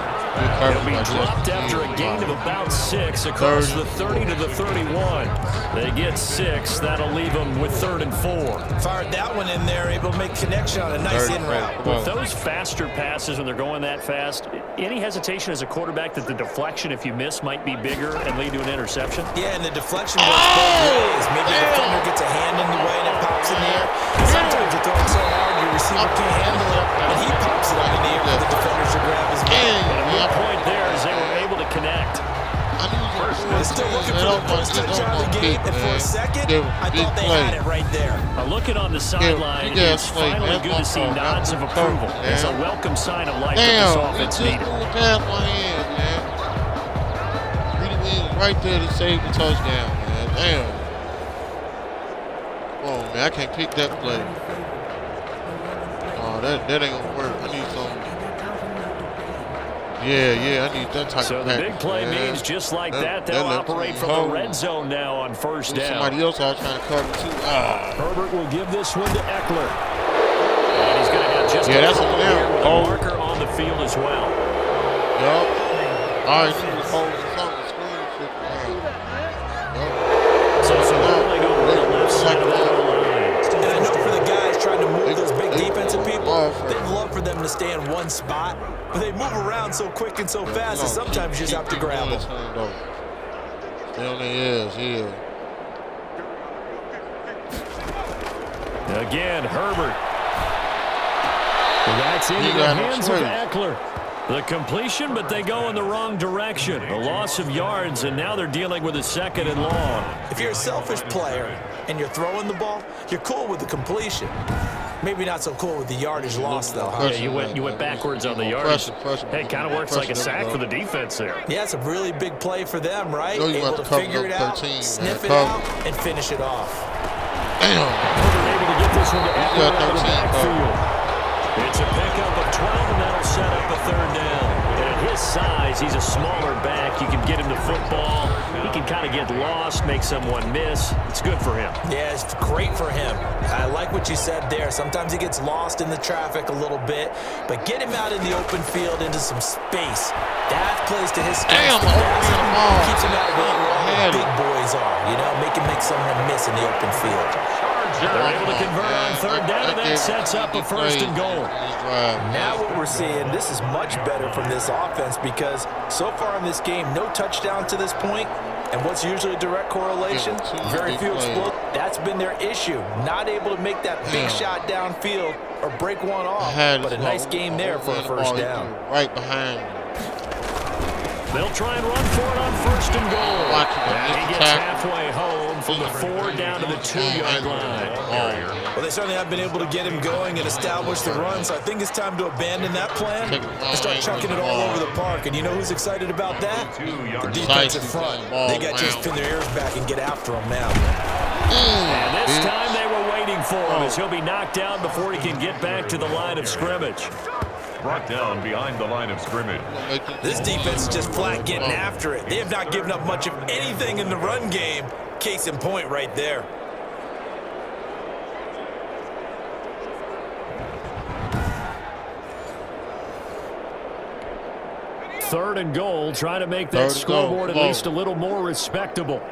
[SPEAKER 3] He'll be dropped after a gain of about 6 across the 30 to the 31. They get 6. That'll leave them with 3rd and 4.
[SPEAKER 4] Fired that one in there, able to make connection on a nice in route.
[SPEAKER 3] With those faster passes when they're going that fast, any hesitation as a quarterback that the deflection, if you miss, might be bigger and lead to an interception?
[SPEAKER 4] Yeah, and the deflection works both ways. Maybe the defender gets a hand in the way and it pops in the air. And sometimes you throw it so hard your receiver can't handle it, and he pops it up in the air for the defenders to grab his man.
[SPEAKER 3] The point there is they were able to connect.
[SPEAKER 4] They're still looking for the first touchdown of the game, and for a second, I thought they had it right there.
[SPEAKER 3] Looking on the sideline, it's finally good to see nods of approval. It's a welcome sign of life that this offense needed.
[SPEAKER 1] Right there to save the touchdown, man. Damn. Come on, man. I can't pick that play. Oh, that ain't gonna work. I need some. Yeah, I need that type
[SPEAKER 3] of
[SPEAKER 1] package.
[SPEAKER 3] So the big play means just like that, they'll operate from the red zone now on first down.
[SPEAKER 1] Somebody else out trying to cover too.
[SPEAKER 3] Herbert will give this one to Eckler. And he's going to have just a couple here with a marker on the field as well.
[SPEAKER 1] Yep. All right, so he's holding something.
[SPEAKER 3] So rolling over the left side of the line.
[SPEAKER 4] And I know for the guys trying to move those big defensive people, they'd love for them to stay in one spot, but they move around so quick and so fast that sometimes you just have to grab them.
[SPEAKER 1] Stay on their ears, yeah.
[SPEAKER 3] Again, Herbert. That's into the hands of Eckler. The completion, but they go in the wrong direction. A loss of yards, and now they're dealing with a 2nd and long.
[SPEAKER 4] If you're a selfish player and you're throwing the ball, you're cool with the completion. Maybe not so cool with the yardage loss, though.
[SPEAKER 3] Huh? Yeah, you went backwards on the yardage. Hey, it kind of works like a sack for the defense there.
[SPEAKER 4] Yeah, it's a really big play for them, right? Able to figure it out, sniff it out, and finish it off.
[SPEAKER 1] Damn.
[SPEAKER 3] Able to get this one to Eckler out of the backfield. It's a pickup of 12, and that'll set up a 3rd down. And at his size, he's a smaller back. You can get him the football. He can kind of get lost, make someone miss. It's good for him.
[SPEAKER 4] Yeah, it's great for him. I like what you said there. Sometimes he gets lost in the traffic a little bit, but get him out in the open field into some space. That plays to his strengths. Keeps him out of where all the big boys are, make him make someone miss in the open field.
[SPEAKER 3] They're able to convert on 3rd down, and that sets up a 1st and goal.
[SPEAKER 4] Now what we're seeing, this is much better from this offense because so far in this game, no touchdown to this point, and what's usually a direct correlation, very few explosives. That's been their issue, not able to make that big shot downfield or break one off, but a nice game there for a 1st down.
[SPEAKER 1] Right behind me.
[SPEAKER 3] They'll try and run for it on 1st and goal. And he gets halfway home from the 4 down to the 2-yard line.
[SPEAKER 4] Well, they certainly have been able to get him going and establish the run, so I think it's time to abandon that plan and start chucking it all over the park. And you know who's excited about that? The defensive front. They got to just pin their ears back and get after him now.
[SPEAKER 3] And this time they were waiting for him as he'll be knocked down before he can get back to the line of scrimmage.
[SPEAKER 2] Brought down behind the line of scrimmage.
[SPEAKER 4] This defense is just flat getting after it. They have not given up much of anything in the run game. Case in point right there.
[SPEAKER 3] Third and goal, trying to make that scoreboard at least a little more respectable.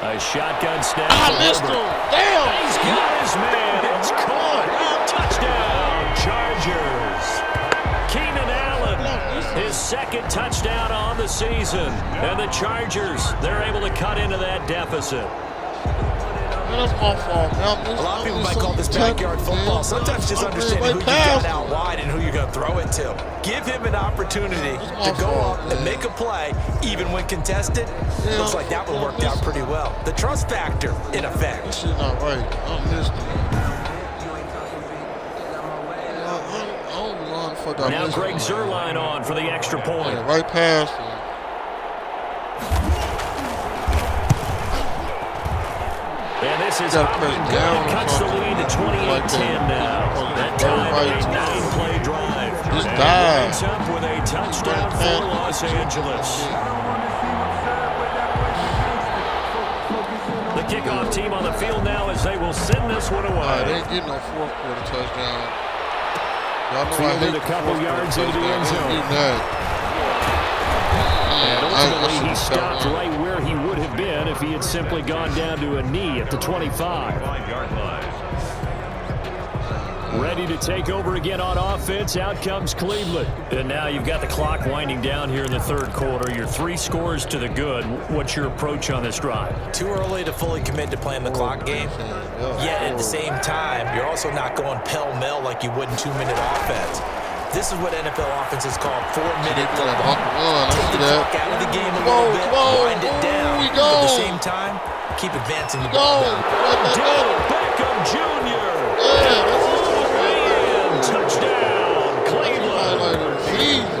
[SPEAKER 3] A shotgun snap.
[SPEAKER 1] I missed him. Damn.
[SPEAKER 3] He's got his man. It's caught. Touchdown, Chargers. Keenan Allen, his second touchdown on the season. And the Chargers, they're able to cut into that deficit.
[SPEAKER 1] That's my fault, man.
[SPEAKER 4] A lot of people might call this backyard football. Sometimes just understanding who you got out wide and who you're going to throw it to. Give him an opportunity to go up and make a play, even when contested. Looks like that one worked out pretty well. The trust factor, in effect.
[SPEAKER 1] This shit not right. I missed it.
[SPEAKER 3] Now Greg Zuerlein on for the extra point.
[SPEAKER 1] Yeah, right past him.
[SPEAKER 3] And this is cuts the lead to 28-10 now. That time a 9-play drive.
[SPEAKER 1] Just
[SPEAKER 3] dive. Ends up with a touchdown for Los Angeles. The kickoff team on the field now as they will send this one away.
[SPEAKER 1] They ain't getting no fourth quarter touchdown.
[SPEAKER 3] Fielded a couple yards into the end zone. And ultimately, he stopped right where he would have been if he had simply gone down to a knee at the 25. Ready to take over again on offense. Out comes Cleveland. And now you've got the clock winding down here in the third quarter. Your 3 scores to the good. What's your approach on this drive?
[SPEAKER 4] Too early to fully commit to playing the clock game. Yet at the same time, you're also not going pell-mell like you would in 2-minute offense. This is what NFL offenses call 4-minute football. Take the clock out of the game a little bit, wind it down. At the same time, keep advancing the ball down.
[SPEAKER 3] Beckham Jr. Touchdown, Cleveland.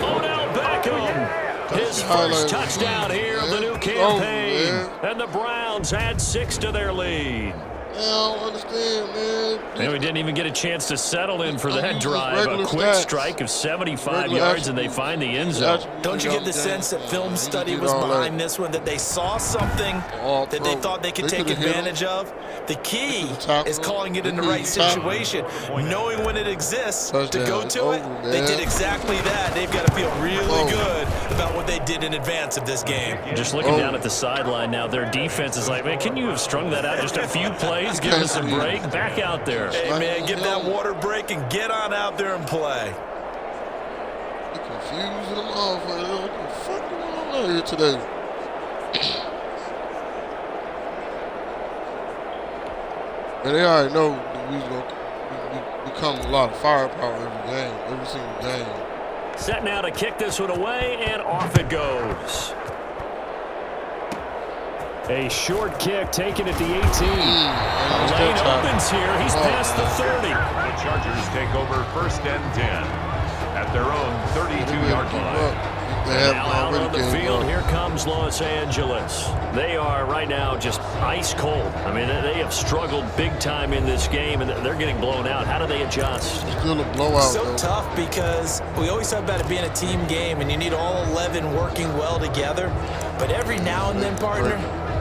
[SPEAKER 3] Odell Beckham. His first touchdown here of the new campaign. And the Browns add 6 to their lead.
[SPEAKER 1] I don't understand, man.
[SPEAKER 3] And we didn't even get a chance to settle in for that drive. A quick strike of 75 yards, and they find the end zone.
[SPEAKER 4] Don't you get the sense that film study was behind this one, that they saw something that they thought they could take advantage of? The key is calling it in the right situation, knowing when it exists to go to it. They did exactly that. They've got to feel really good about what they did in advance of this game.
[SPEAKER 3] Just looking down at the sideline now, their defense is like, man, can you have strung that out just a few plays? Give us a break. Back out there.
[SPEAKER 4] Hey, man, give that water break and get on out there and play.
[SPEAKER 1] They're confused them off. What the fuck is going on here today? And they already know that we become a lot of firepower every single game.
[SPEAKER 3] Set now to kick this one away, and off it goes. A short kick taken at the 18. Lane opens here. He's past the 30.
[SPEAKER 2] The Chargers take over 1st and 10 at their own 32-yard line.
[SPEAKER 3] Now out on the field, here comes Los Angeles. They are right now just ice cold. I mean, they have struggled big time in this game, and they're getting blown out. How do they adjust?
[SPEAKER 1] Still a blowout.
[SPEAKER 4] So tough because we always talk about it being a team game, and you need all 11 working well together. But every now and then, partner,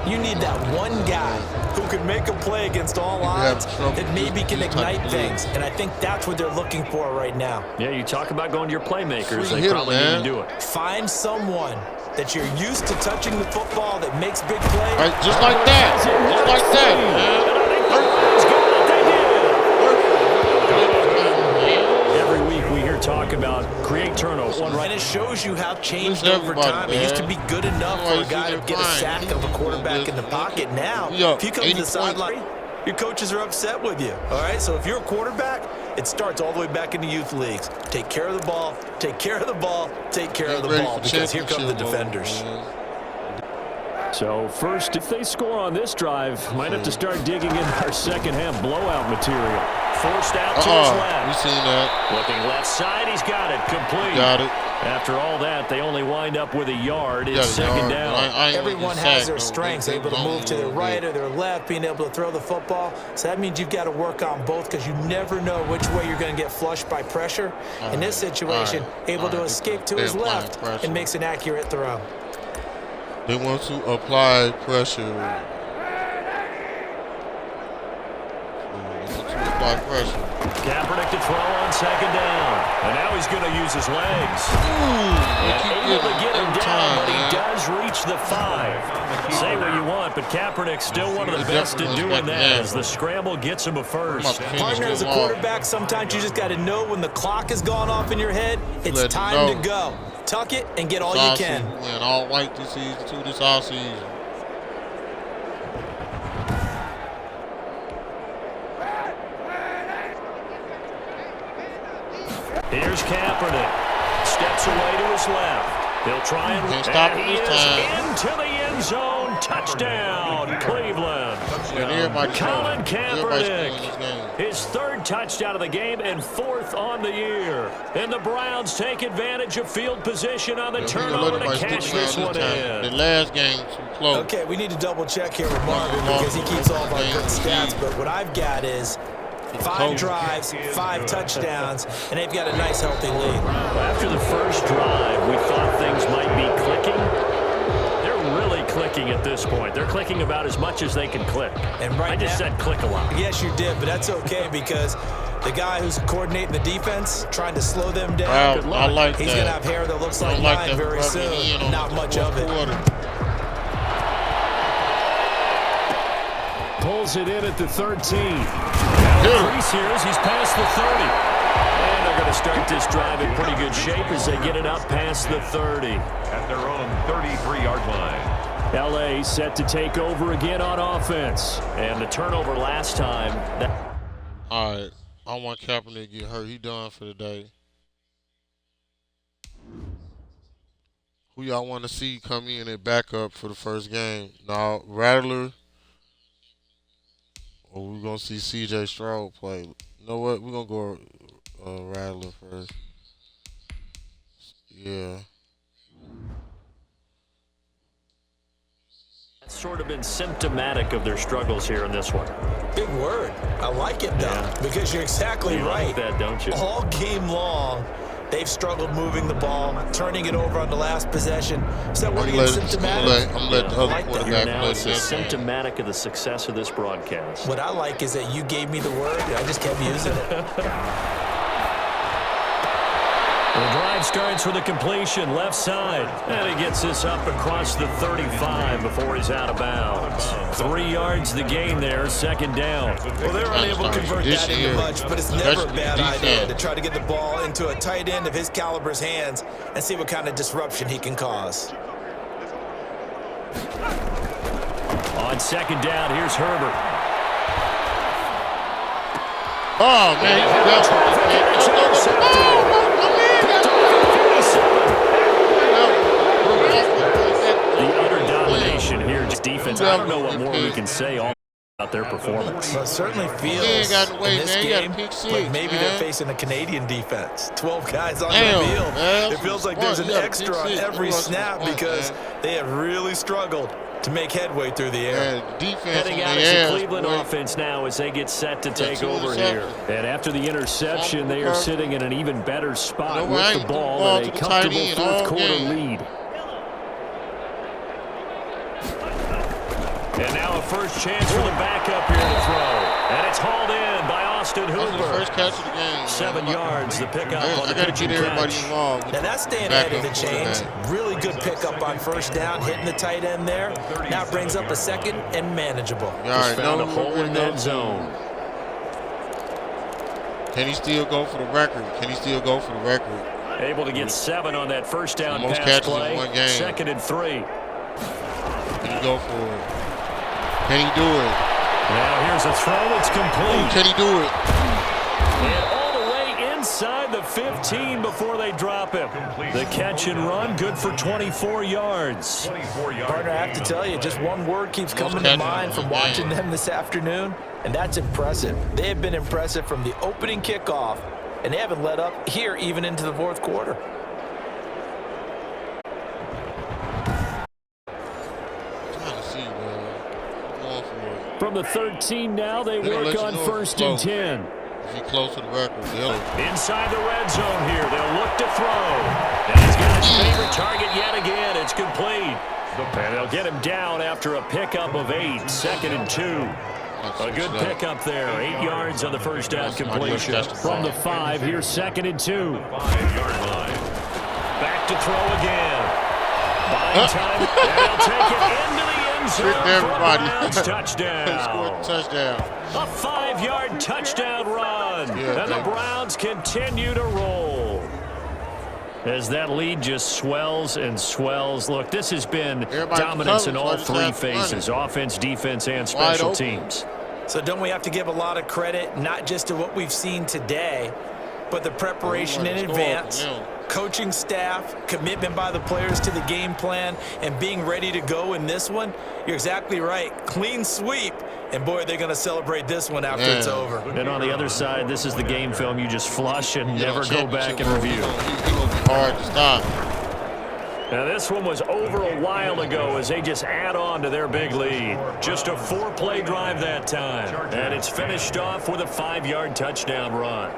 [SPEAKER 4] you need that one guy who can make a play against all odds that maybe can ignite things. And I think that's what they're looking for right now.
[SPEAKER 3] Yeah, you talk about going to your playmakers. They probably need to do it.
[SPEAKER 4] Find someone that you're used to touching the football that makes big plays.
[SPEAKER 1] Right, just like that. Just like that, man.
[SPEAKER 3] Every week we hear talk about create turnovers.
[SPEAKER 4] And it shows you how changed over time. It used to be good enough for a guy to get a sack of a quarterback in the pocket. Now, if you come to the sideline, your coaches are upset with you. All right, so if you're a quarterback, it starts all the way back in the youth leagues. Take care of the ball, take care of the ball, take care of the ball, because here come the defenders.
[SPEAKER 3] So first, if they score on this drive, might have to start digging in our second half blowout material. Forced out to his left.
[SPEAKER 1] We seen that.
[SPEAKER 3] Looking left side, he's got it. Complete.
[SPEAKER 1] Got it.
[SPEAKER 3] After all that, they only wind up with a yard. It's second down.
[SPEAKER 4] Everyone has their strengths, able to move to their right or their left, being able to throw the football. So that means you've got to work on both because you never know which way you're going to get flushed by pressure. In this situation, able to escape to his left and makes an accurate throw.
[SPEAKER 1] They want to apply pressure.
[SPEAKER 3] Kaepernick to throw on second down. And now he's going to use his legs. Able to get him down, but he does reach the 5. Say what you want, but Kaepernick's still one of the best at doing that as the scramble gets him a first.
[SPEAKER 4] Partner, as a quarterback, sometimes you just got to know when the clock has gone off in your head, it's time to go. Tuck it and get all you can.
[SPEAKER 1] And all white this season, too, this offseason.
[SPEAKER 3] Here's Kaepernick. Steps away to his left. He'll try and he is into the end zone. Touchdown, Cleveland. Colin Kaepernick. His third touchdown of the game and 4th on the year. And the Browns take advantage of field position on the turnover to cash this one in.
[SPEAKER 1] The last game too close.
[SPEAKER 4] Okay, we need to double check here with Marvin because he keeps all of our good stats. But what I've got is 5 drives, 5 touchdowns, and they've got a nice, healthy lead.
[SPEAKER 3] After the first drive, we thought things might be clicking. They're really clicking at this point. They're clicking about as much as they can click.
[SPEAKER 4] And right
[SPEAKER 3] I just said click a lot.
[SPEAKER 4] Yes, you did, but that's okay because the guy who's coordinating the defense, trying to slow them down,
[SPEAKER 1] I like
[SPEAKER 4] he's going to have hair that looks like mine very soon. Not much of it.
[SPEAKER 3] Pulls it in at the 13. Now 3 series, he's past the 30. And they're going to start this drive in pretty good shape as they get it up past the 30.
[SPEAKER 2] At their own 33-yard line.
[SPEAKER 3] L.A. set to take over again on offense. And the turnover last time.
[SPEAKER 1] All right. I don't want Kaepernick to get hurt. He done for the day. Who y'all want to see come in and back up for the first game? Now, Rattler. Or we're going to see C.J. Stroud play. You know what? We're going to go Rattler first. Yeah.
[SPEAKER 3] That's sort of been symptomatic of their struggles here in this one.
[SPEAKER 4] Big word. I like it, though, because you're exactly right.
[SPEAKER 3] Like that, don't you?
[SPEAKER 4] All game long, they've struggled moving the ball, turning it over on the last possession. Is that what you're symptomatic?
[SPEAKER 1] I'm letting the other quarterback play this.
[SPEAKER 3] Symptomatic of the success of this broadcast.
[SPEAKER 4] What I like is that you gave me the word, and I just kept using it.
[SPEAKER 3] The drive starts with a completion left side. And he gets this up across the 35 before he's out of bounds. 3 yards the gain there, second down.
[SPEAKER 4] Well, they're unable to convert that into much, but it's never a bad idea to try to get the ball into a tight end of his caliber's hands and see what kind of disruption he can cause.
[SPEAKER 3] On second down, here's Herbert.
[SPEAKER 1] Oh, man.
[SPEAKER 3] Defense. I don't know what more we can say about their performance.
[SPEAKER 4] Well, it certainly feels in this game like maybe they're facing a Canadian defense. 12 guys on the field. It feels like there's an extra on every snap because they have really struggled to make headway through the air.
[SPEAKER 3] Heading out is the Cleveland offense now as they get set to take over here. And after the interception, they are sitting in an even better spot with the ball and a comfortable fourth quarter lead. And now a first chance for the backup here to throw. And it's hauled in by Austin Hooper.
[SPEAKER 1] First catch of the game.
[SPEAKER 3] 7 yards, the pickup on the pitch and catch.
[SPEAKER 4] Now that's staying ahead of the chains. Really good pickup on first down, hitting the tight end there. Now it brings up a second and manageable.
[SPEAKER 3] Just found a hole in that zone.
[SPEAKER 1] Can he still go for the record?
[SPEAKER 3] Able to get 7 on that first down
[SPEAKER 1] most
[SPEAKER 3] pass
[SPEAKER 1] catches
[SPEAKER 3] play.
[SPEAKER 1] in one game.
[SPEAKER 3] 2nd and 3.
[SPEAKER 1] Can he go for it? Can he do it?
[SPEAKER 3] Now here's a throw that's complete.
[SPEAKER 1] Can he do it?
[SPEAKER 3] And all the way inside inside the 15 before they drop him. The catch and run, good for 24 yards.
[SPEAKER 4] Partner, I have to tell you, just one word keeps coming to mind from watching them this afternoon, and that's impressive. They have been impressive from the opening kickoff, and they haven't let up here even into the fourth quarter.
[SPEAKER 3] From the 13 now, they work on 1st and 10.
[SPEAKER 1] If you're close to the record,
[SPEAKER 3] inside the red zone here, they'll look to throw. And he's got his favorite target yet again. It's complete. And they'll get him down after a pickup of 8, 2nd and 2. A good pickup there, 8 yards on the first down completion. From the 5, here's 2nd and 2.
[SPEAKER 2] 5-yard line.
[SPEAKER 3] Back to throw again. Buying time, and they'll take it into the end zone for a Browns touchdown.
[SPEAKER 1] Touchdown.
[SPEAKER 3] A 5-yard touchdown run, and the Browns continue to roll. As that lead just swells and swells. Look, this has been dominance in all three phases, offense, defense, and special teams.
[SPEAKER 4] So don't we have to give a lot of credit, not just to what we've seen today, but the preparation in advance, coaching staff, commitment by the players to the game plan, and being ready to go in this one? You're exactly right. Clean sweep. And, boy, they're going to celebrate this one after it's over.
[SPEAKER 3] And on the other side, this is the game film you just flush and never go back and review.
[SPEAKER 1] It's going to be hard to stop.
[SPEAKER 3] Now, this one was over a while ago as they just add on to their big lead. Just a 4-play drive that time. And it's finished off with a 5-yard touchdown run.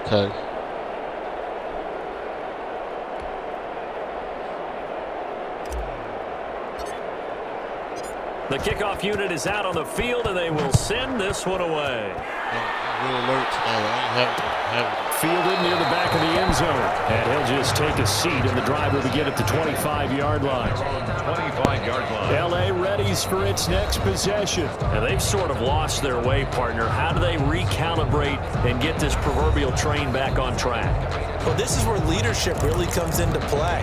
[SPEAKER 1] Okay.
[SPEAKER 3] The kickoff unit is out on the field, and they will send this one away. Fielded near the back of the end zone. And he'll just take a seat, and the drive will begin at the 25-yard line.
[SPEAKER 2] 25-yard line.
[SPEAKER 3] L.A. readies for its next possession. And they've sort of lost their way, partner. How do they recalibrate and get this proverbial train back on track?
[SPEAKER 4] Well, this is where leadership really comes into play.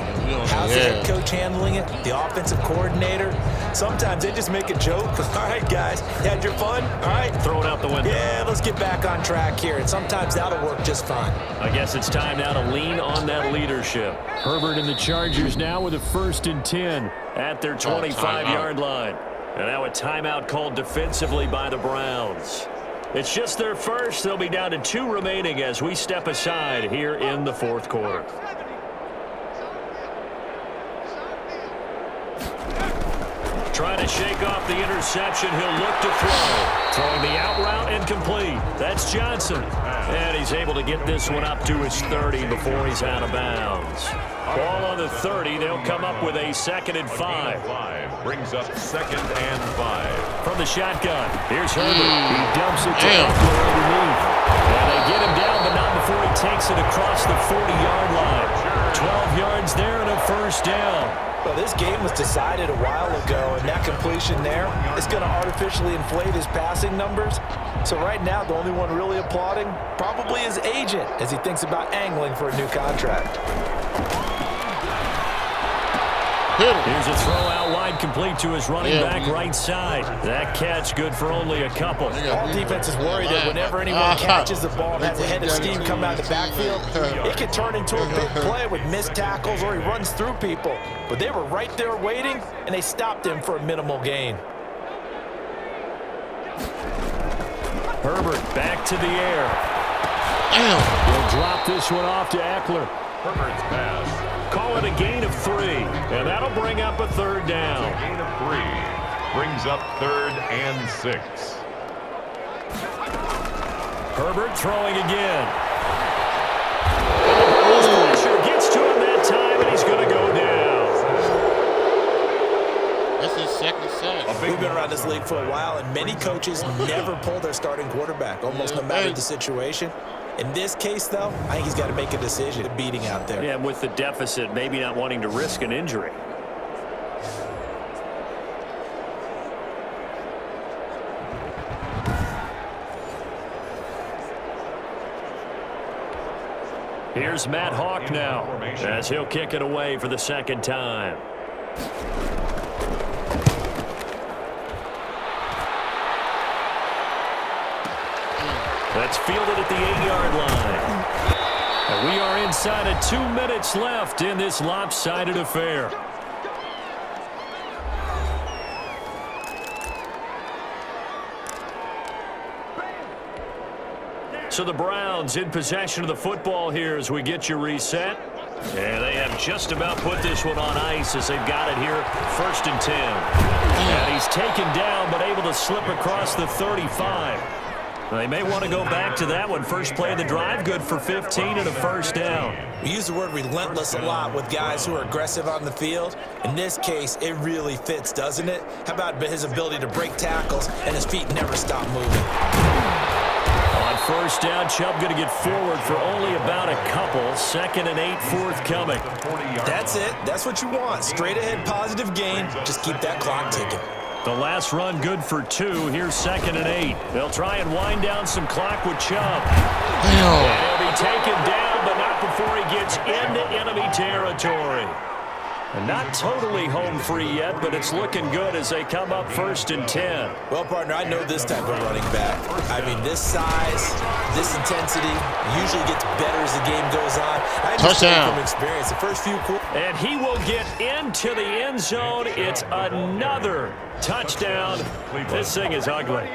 [SPEAKER 4] How's the head coach handling it? The offensive coordinator? Sometimes they just make a joke. All right, guys, you had your fun? All right.
[SPEAKER 3] Throw it out the window.
[SPEAKER 4] Yeah, let's get back on track here. And sometimes that'll work just fine.
[SPEAKER 3] I guess it's time now to lean on that leadership. Herbert and the Chargers now with a 1st and 10 at their 25-yard line. And now a timeout called defensively by the Browns. It's just their first. They'll be down to 2 remaining as we step aside here in the fourth quarter. Trying to shake off the interception. He'll look to throw. Throwing the out route incomplete. That's Johnson. And he's able to get this one up to his 30 before he's out of bounds. Ball on the 30. They'll come up with a 2nd and 5.
[SPEAKER 2] Brings up 2nd and 5.
[SPEAKER 3] From the shotgun, here's Herbert. He dumps it to Eckler underneath. And they get him down, but not before he takes it across the 40-yard line. 12 yards there and a 1st down.
[SPEAKER 4] Well, this game was decided a while ago, and that completion there is going to artificially inflate his passing numbers. So right now, the only one really applauding probably his agent as he thinks about angling for a new contract.
[SPEAKER 3] Here's a throw out wide, complete to his running back right side. That catch good for only a couple.
[SPEAKER 4] All defense is worried that whenever anyone catches the ball and has a head of steam come out of the backfield, it can turn into a big play with missed tackles or he runs through people. But they were right there waiting, and they stopped him for a minimal gain.
[SPEAKER 3] Herbert back to the air. He'll drop this one off to Eckler.
[SPEAKER 2] Herbert's pass
[SPEAKER 3] call it a gain of 3. And that'll bring up a third down.
[SPEAKER 2] A gain of 3 brings up 3rd and 6.
[SPEAKER 3] Herbert throwing again. Pressure gets to him that time, and he's going to go down.
[SPEAKER 1] That's his second sack.
[SPEAKER 4] We've been around this league for a while, and many coaches never pull their starting quarterback, almost no matter the situation. In this case, though, I think he's got to make a decision. Beating out there.
[SPEAKER 3] Yeah, with the deficit, maybe not wanting to risk an injury. Here's Matt Hawk now, as he'll kick it away for the second time. That's fielded at the 8-yard line. And we are inside of 2 minutes left in this lopsided affair. So the Browns in possession of the football here as we get you reset. And they have just about put this one on ice as they've got it here, 1st and 10. And he's taken down but able to slip across the 35. They may want to go back to that one. First play of the drive, good for 15 and a first down.
[SPEAKER 4] We use the word relentless a lot with guys who are aggressive on the field. In this case, it really fits, doesn't it? How about his ability to break tackles and his feet never stop moving?
[SPEAKER 3] On first down, Chubb going to get forward for only about a couple. 2nd and 8 forthcoming.
[SPEAKER 4] That's it. That's what you want. Straight ahead positive gain. Just keep that clock ticking.
[SPEAKER 3] The last run good for 2. Here's 2nd and 8. They'll try and wind down some clock with Chubb. And he'll be taken down, but not before he gets into enemy territory. And not totally home free yet, but it's looking good as they come up 1st and 10.
[SPEAKER 4] Well, partner, I know this type of running back. I mean, this size, this intensity usually gets better as the game goes on. I
[SPEAKER 1] Touchdown.
[SPEAKER 4] From experience, the first few quarters.
[SPEAKER 3] And he will get into the end zone. It's another touchdown. This thing is ugly.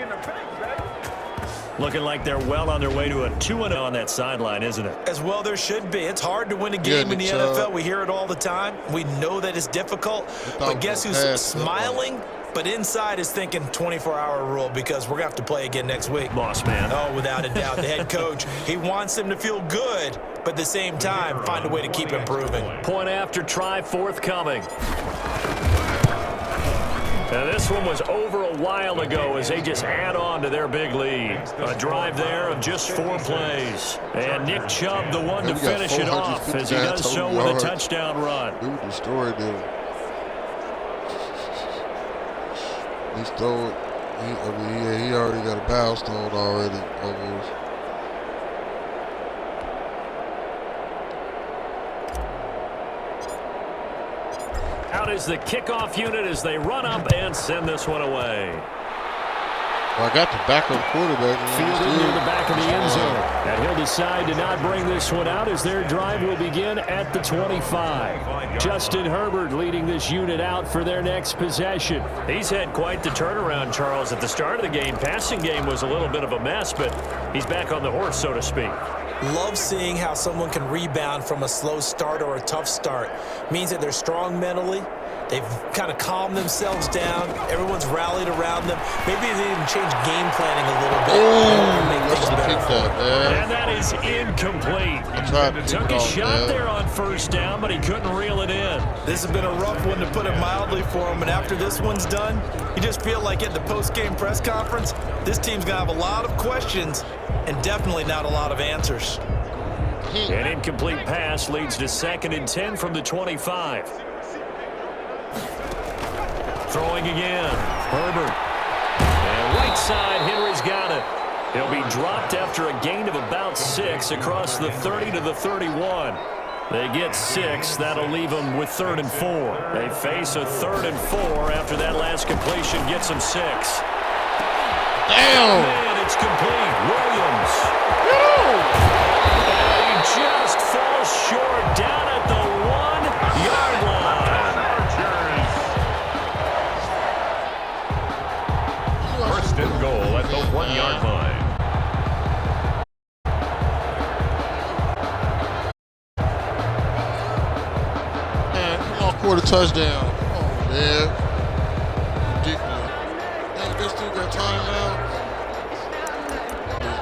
[SPEAKER 3] Looking like they're well on their way to a 2-0 on that sideline, isn't it?
[SPEAKER 4] As well there should be. It's hard to win a game in the NFL. We hear it all the time. We know that it's difficult. But guess who's smiling? But inside is thinking 24-hour rule because we're going to have to play again next week.
[SPEAKER 3] Boss man.
[SPEAKER 4] Oh, without a doubt. The head coach, he wants them to feel good, but at the same time, find a way to keep improving.
[SPEAKER 3] Point after try forthcoming. Now, this one was over a while ago as they just add on to their big lead. A drive there of just 4 plays. And Nick Chubb, the one to finish it off as he does so with a touchdown run.
[SPEAKER 1] Dude destroyed them. He stole it. He already got a milestone already almost.
[SPEAKER 3] Out is the kickoff unit as they run up and send this one away.
[SPEAKER 1] Well, I got the backup quarterback.
[SPEAKER 3] Fielded near the back of the end zone. And he'll decide to not bring this one out as their drive will begin at the 25. Justin Herbert leading this unit out for their next possession. He's had quite the turnaround, Charles. At the start of the game, passing game was a little bit of a mess, but he's back on the horse, so to speak.
[SPEAKER 4] Love seeing how someone can rebound from a slow start or a tough start. Means that they're strong mentally. They've kind of calmed themselves down. Everyone's rallied around them. Maybe they even changed game planning a little bit.
[SPEAKER 3] And that is incomplete. Took a shot there on first down, but he couldn't reel it in.
[SPEAKER 4] This has been a rough one, to put it mildly, for him. And after this one's done, you just feel like at the post-game press conference, this team's going to have a lot of questions and definitely not a lot of answers.
[SPEAKER 3] An incomplete pass leads to 2nd and 10 from the 25. Throwing again. Herbert. And right side, Henry's got it. He'll be dropped after a gain of about 6 across the 30 to the 31. They get 6. That'll leave them with 3rd and 4. They face a 3rd and 4 after that last completion gets them 6.
[SPEAKER 1] Damn!
[SPEAKER 3] And it's complete. Williams. And he just falls short down at the 1-yard line.
[SPEAKER 2] First and goal at the 1-yard line.
[SPEAKER 1] touchdown. Come on, man. Ridiculous. Dang, they still got timeouts.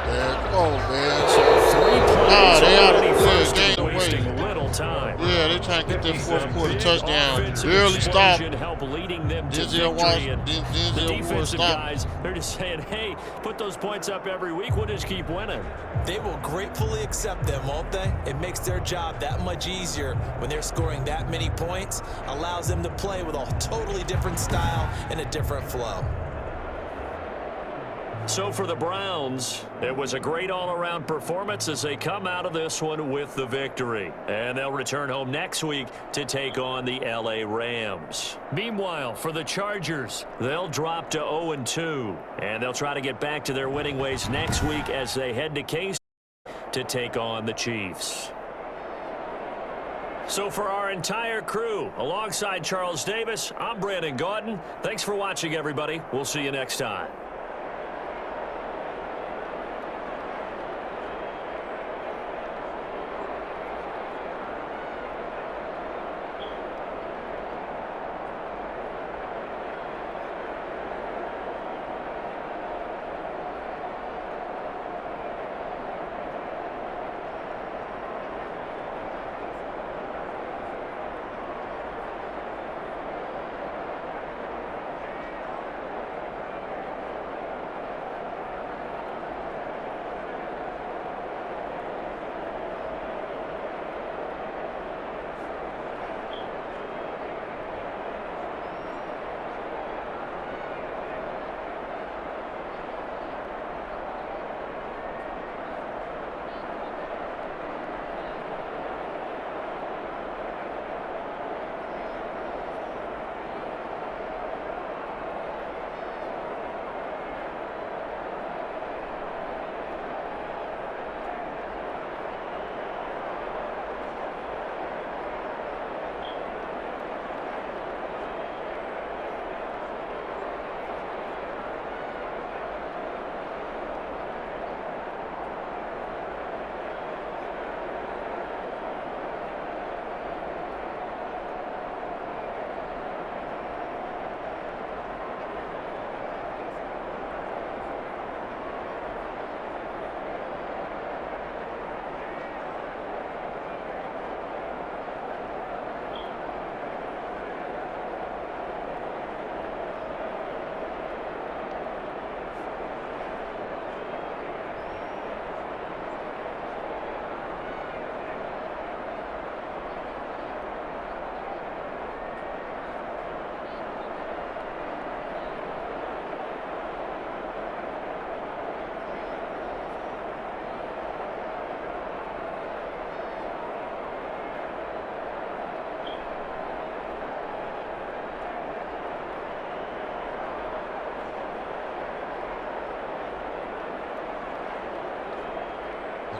[SPEAKER 1] Man, come on, man.
[SPEAKER 3] So 3 plays
[SPEAKER 1] they out
[SPEAKER 3] already
[SPEAKER 1] of
[SPEAKER 3] first
[SPEAKER 1] gain
[SPEAKER 3] and
[SPEAKER 1] away.
[SPEAKER 3] wasting little time.
[SPEAKER 1] Yeah, they trying to get their fourth quarter touchdown.
[SPEAKER 3] Offensive
[SPEAKER 1] Barely stopped.
[SPEAKER 3] explosion help leading them to
[SPEAKER 1] Denzel
[SPEAKER 3] victory. And the
[SPEAKER 1] Denzel Ward
[SPEAKER 3] defensive
[SPEAKER 1] stopped.
[SPEAKER 3] guys, they're just saying, hey, put those points up every week. We'll just keep winning.
[SPEAKER 4] They will gratefully accept them, won't they? It makes their job that much easier when they're scoring that many points. Allows them to play with a totally different style and a different flow.
[SPEAKER 3] So for the Browns, it was a great all-around performance as they come out of this one with the victory. And they'll return home next week to take on the LA Rams. Meanwhile, for the Chargers, they'll drop to 0-2. And they'll try to get back to their winning ways next week as they head to K-State to take on the Chiefs. So for our entire crew, alongside Charles Davis, I'm Brandon Gaudin. Thanks for watching, everybody. We'll see you next time.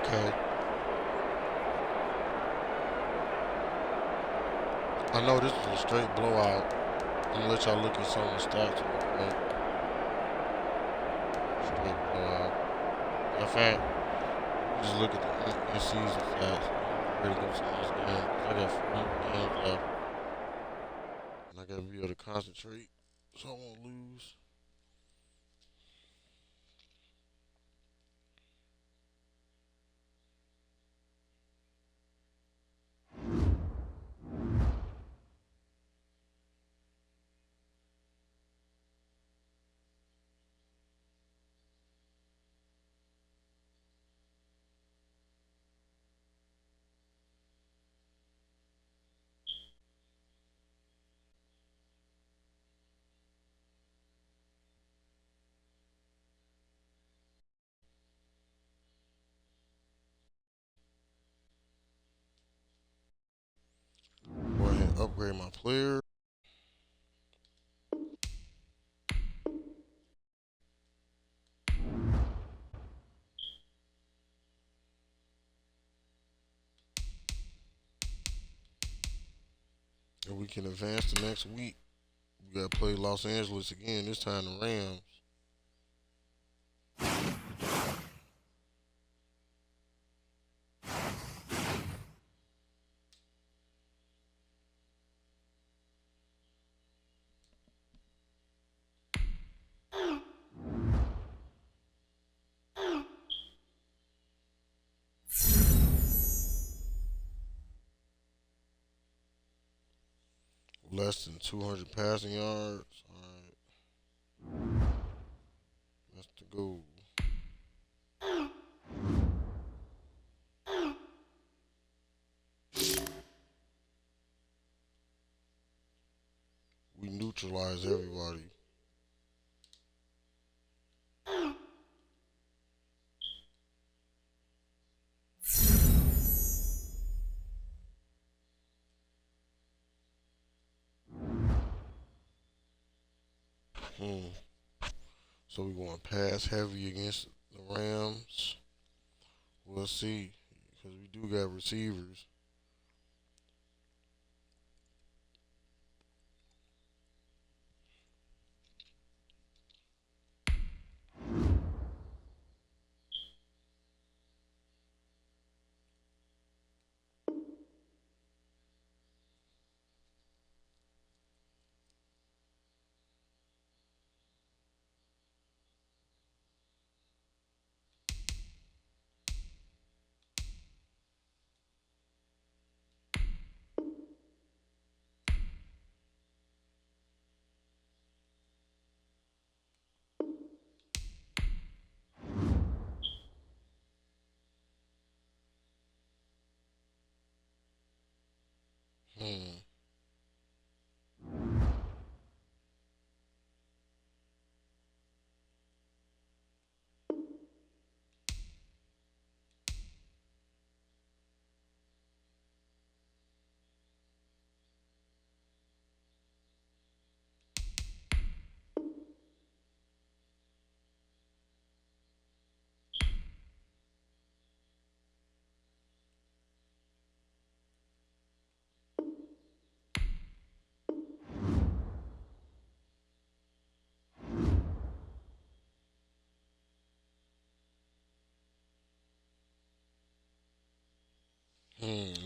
[SPEAKER 1] Okay. I know this is a straight blowout. I'm gonna let y'all look at some of the stats real quick. Straight blowout. In fact, just look at the in-season stats. I'm ready to go to this game. I got 4 games left. And I gotta be able to concentrate so I won't lose. Go ahead and upgrade my player. And we can advance to next week. We gotta play Los Angeles again, this time the Rams. less than 200 passing yards. All right. That's the goal. We neutralize everybody. So we're going pass heavy against the Rams. We'll see, because we do got receivers.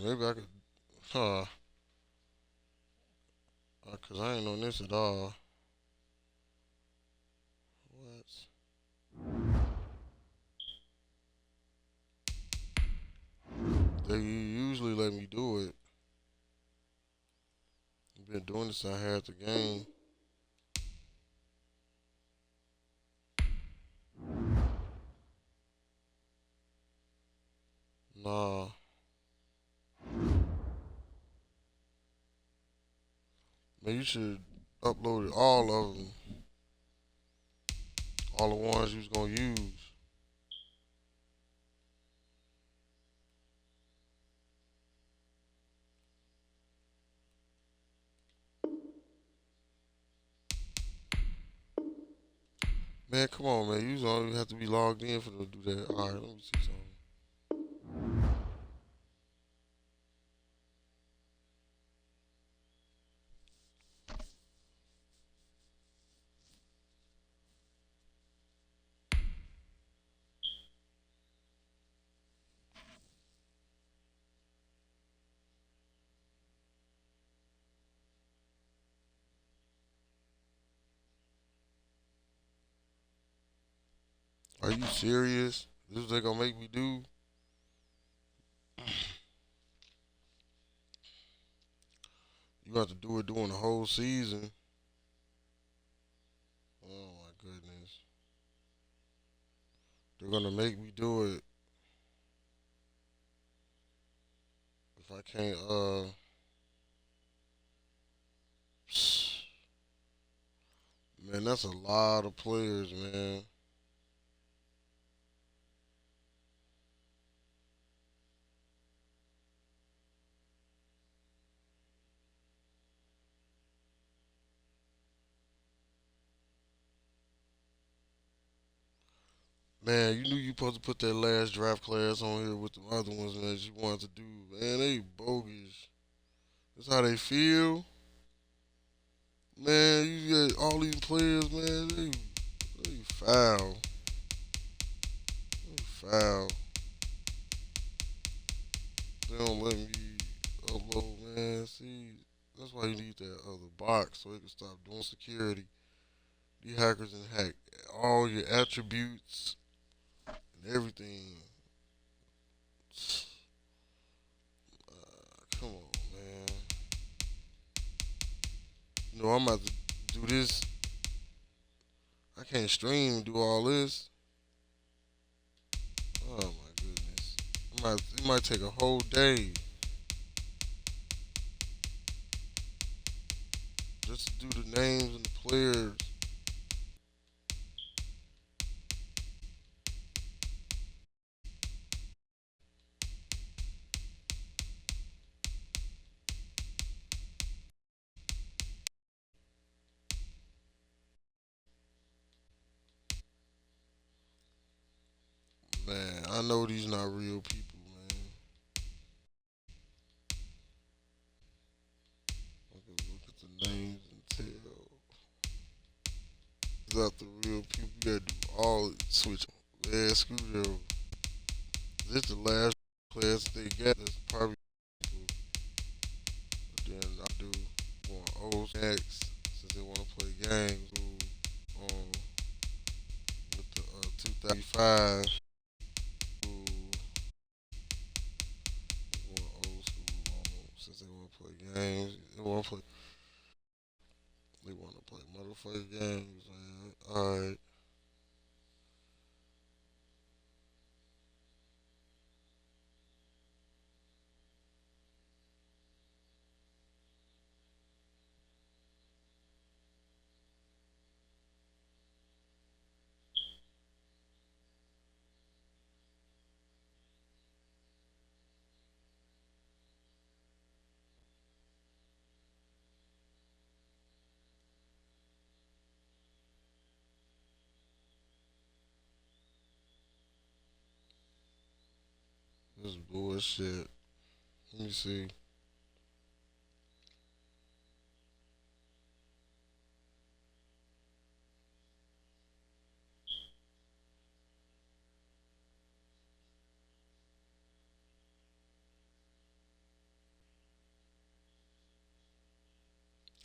[SPEAKER 1] Maybe I could, because I ain't on this at all. They usually let me do it. I've been doing this since I had the game. Nah. Man, you should upload all of them. All the ones you was going to use. Man, come on, man. You don't have to be logged in for them to do that. All right, let me see something. Are you serious? This is what they gonna make me do? You have to do it during the whole season. Oh my goodness. They're gonna make me do it. If I can't, man, that's a lot of players, man. Man, you knew you supposed to put that last draft class on here with the other ones that you wanted to do. Man, they bogus. That's how they feel. Man, you got all these players, man, they foul. They foul. They don't let me upload, man. See, that's why you need that other box so they can stop doing security. These hackers and hack all your attributes and everything. Come on, man. You know, I'm about to do this. I can't stream and do all this. Oh my goodness. It might take a whole day just to do the names and the players. Man, I know these not real people, man. Look at the names and tell. These not the real people. You gotta do all switch. Yeah, screw them. This the last class they got. That's probably people. Then I do going old next since they want to play games. With the 235. Old school since they want to play games. They want to play motherfucking games, man. Alright. This is bullshit. Let me see.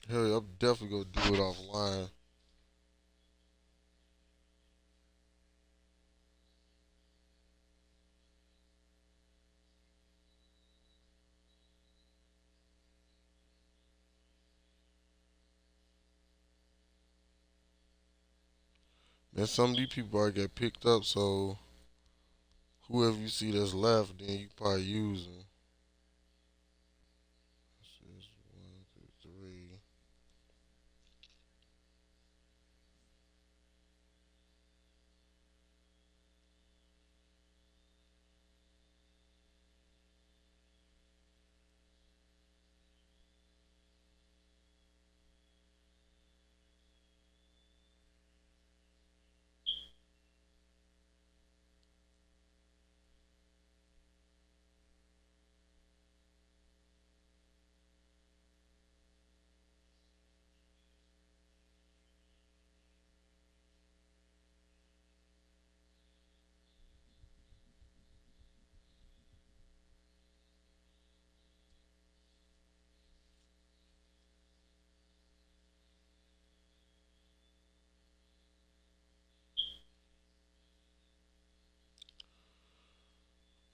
[SPEAKER 1] Hell, I'm definitely gonna do it offline. Man, some of these people already get picked up, so whoever you see that's left, then you probably use them. This is 1, 2, 3.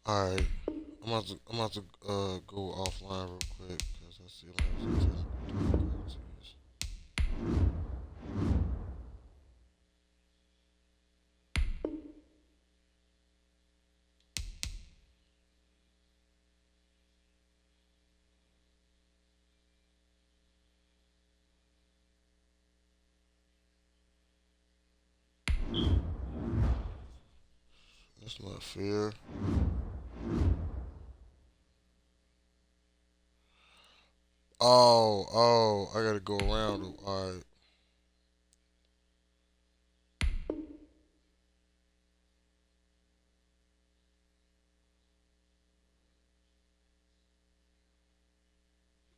[SPEAKER 1] Alright. I'm about to go offline real quick because I see I'm having some technical difficulties. That's not fair. Oh, I gotta go around them. Alright.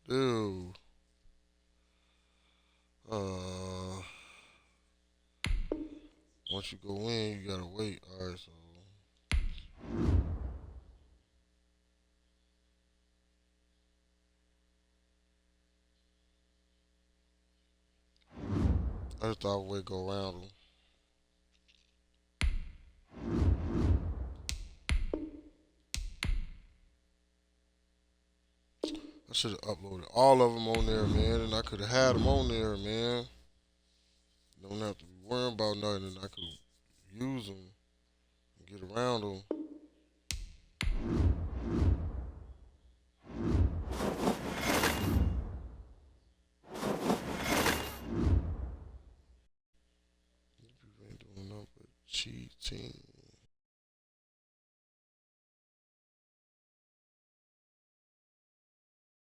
[SPEAKER 1] Dude. Once you go in, you gotta wait. Alright, so. I just thought I would go around them. I should have uploaded all of them on there, man, and I could have had them on there, man. Don't have to be worrying about nothing, and I could use them and get around them. People ain't doing nothing but cheating.